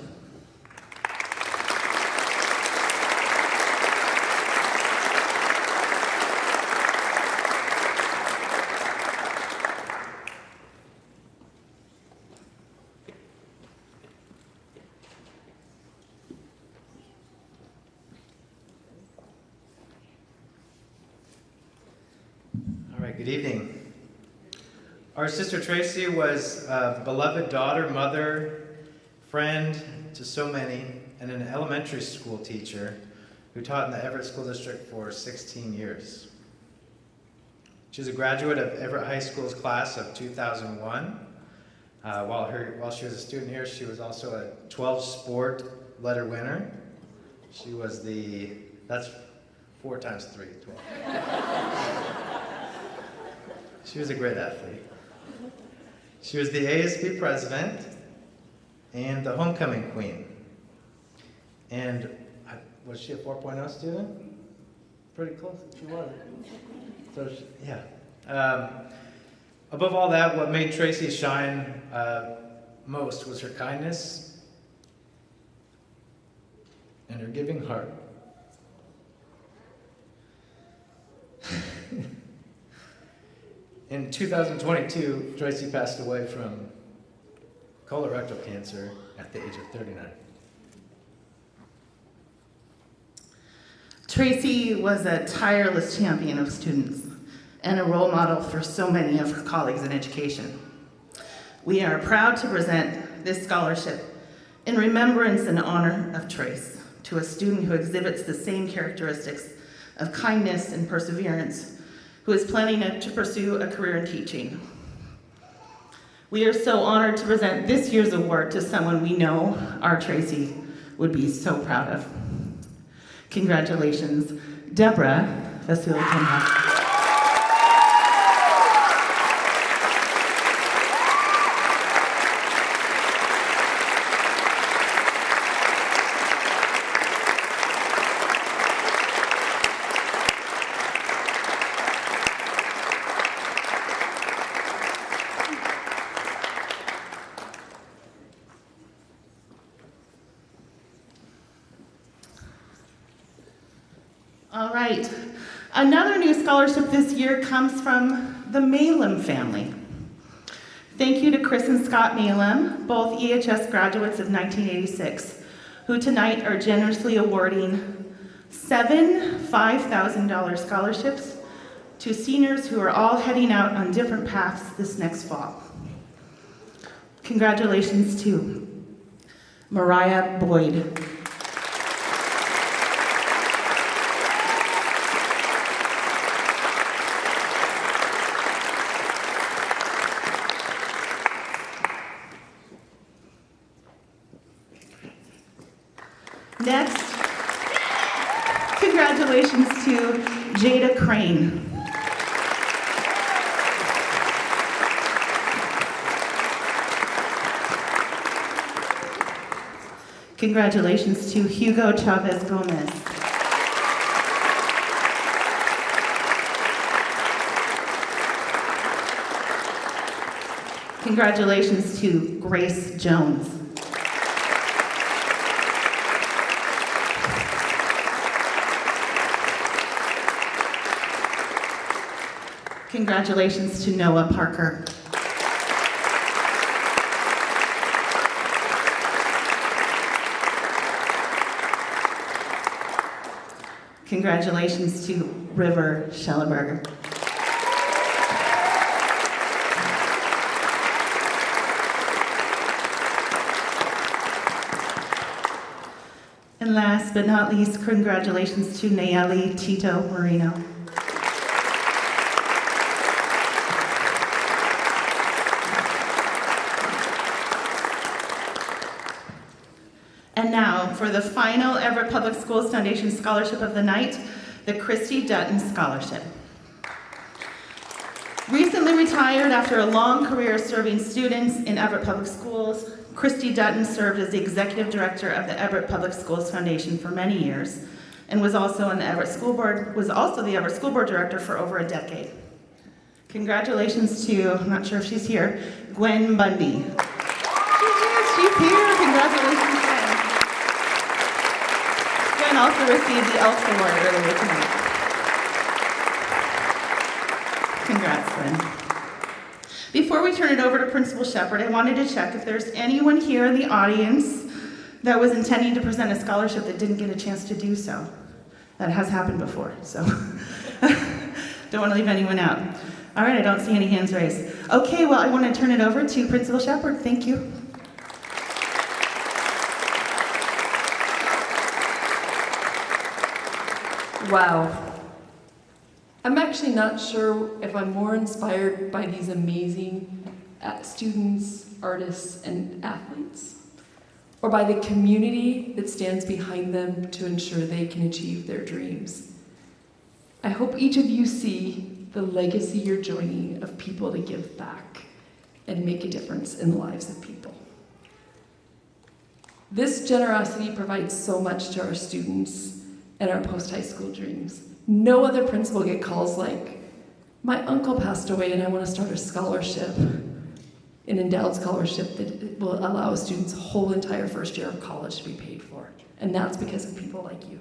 Good evening. Our sister Tracy was a beloved daughter, mother, friend to so many, and an elementary school teacher who taught in the Everett School District for 16 years. She was a graduate of Everett High School's class of 2001. While she was a student here, she was also a 12-sport letter winner. She was that's 4 times 3, 12. She was a great athlete. She was the ASB president and the homecoming queen. And was she a 4.0 student? Pretty close, she was. So above all that, what made Tracy shine most was her kindness and her giving heart. In 2022, Tracy passed away from colorectal cancer at the age of 39. Tracy was a tireless champion of students and a role model for so many of her colleagues in education. We are proud to present this scholarship in remembrance and honor of Trace to a student who exhibits the same characteristics of kindness and perseverance, who is planning to pursue a career in teaching. We are so honored to present this year's award to someone we know our Tracy would be so proud of. Congratulations, Deborah Vasilyevna. All right. Another new scholarship this year comes from the Malem family. Thank you to Chris and Scott Malem, both EHS graduates of 1986, who tonight are generously awarding 7 $5,000 scholarships to seniors who are all heading out on different paths this next fall. Congratulations to Mariah Boyd. Next, congratulations to Jada Crane. Congratulations to Hugo Chavez Gomez. Congratulations to Grace Jones. Congratulations to Noah Parker. Congratulations to River Schellenberger. And last but not least, congratulations to Nayeli Tito Marino. And now, for the final Everett Public Schools Foundation Scholarship of the night, the Christy Dutton Scholarship. Recently retired after a long career serving students in Everett Public Schools, Christy Dutton served as the Executive Director of the Everett Public Schools Foundation for many years, and was also the Everett School Board Director for over a decade. Congratulations to, I'm not sure if she's here, Gwen Bundy. She's here, congratulations. Gwen also received the Elks Award earlier tonight. Congrats, Gwen. Before we turn it over to Principal Shepard, I wanted to check if there's anyone here in the audience that was intending to present a scholarship that didn't get a chance to do so. That has happened before, so don't want to leave anyone out. All right, I don't see any hands raised. Okay, well, I want to turn it over to Principal Shepard. Thank you. Wow. I'm actually not sure if I'm more inspired by these amazing students, artists, and athletes, or by the community that stands behind them to ensure they can achieve their dreams. I hope each of you see the legacy you're joining of people to give back and make a difference in the lives of people. This generosity provides so much to our students and our post-high school dreams. No other principal get calls like, my uncle passed away and I want to start a scholarship, an endowed scholarship that will allow a student's whole entire first year of college to be paid for. And that's because of people like you.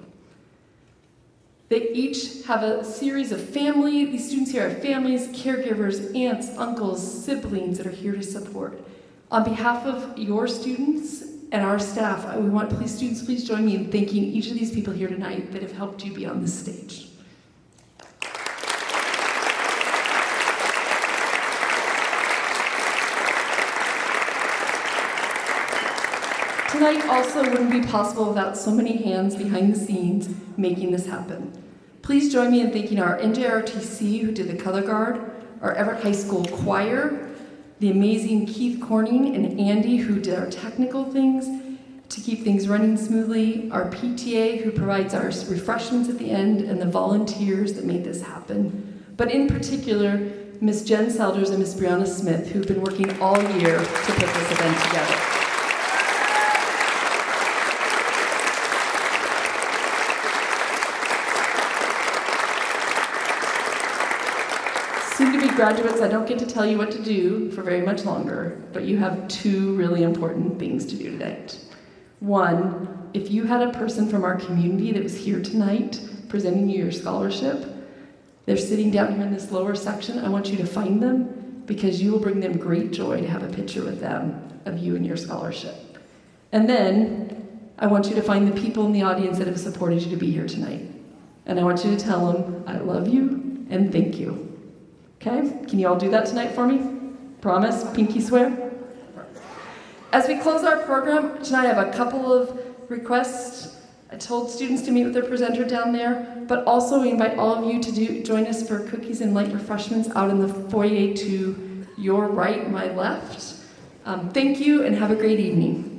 They each have a series of family. These students here have families, caregivers, aunts, uncles, siblings that are here to support. On behalf of your students and our staff, we want students, please join me in thanking each of these people here tonight that have helped you be on this stage. Tonight also wouldn't be possible without so many hands behind the scenes making this happen. Please join me in thanking our NJROTC who did the color guard, our Everett High School choir, the amazing Keith Corning and Andy who did our technical things to keep things running smoothly, our PTA who provides our refreshments at the end, and the volunteers that made this happen. But in particular, Ms. Jen Selders and Ms. Brianna Smith who've been working all year to put this event together. Soon-to-be graduates, I don't get to tell you what to do for very much longer, but you have two really important things to do tonight. One, if you had a person from our community that was here tonight presenting you your scholarship, they're sitting down here in this lower section. I want you to find them because you will bring them great joy to have a picture with them of you and your scholarship. And then I want you to find the people in the audience that have supported you to be here tonight. And I want you to tell them, I love you and thank you. Okay? Can you all do that tonight for me? Promise? Pinky swear? As we close our program, tonight I have a couple of requests. I told students to meet with their presenter down there, but also we invite all of you to join us for cookies and light refreshments out in the foyer to your right, my left. Thank you and have a great evening.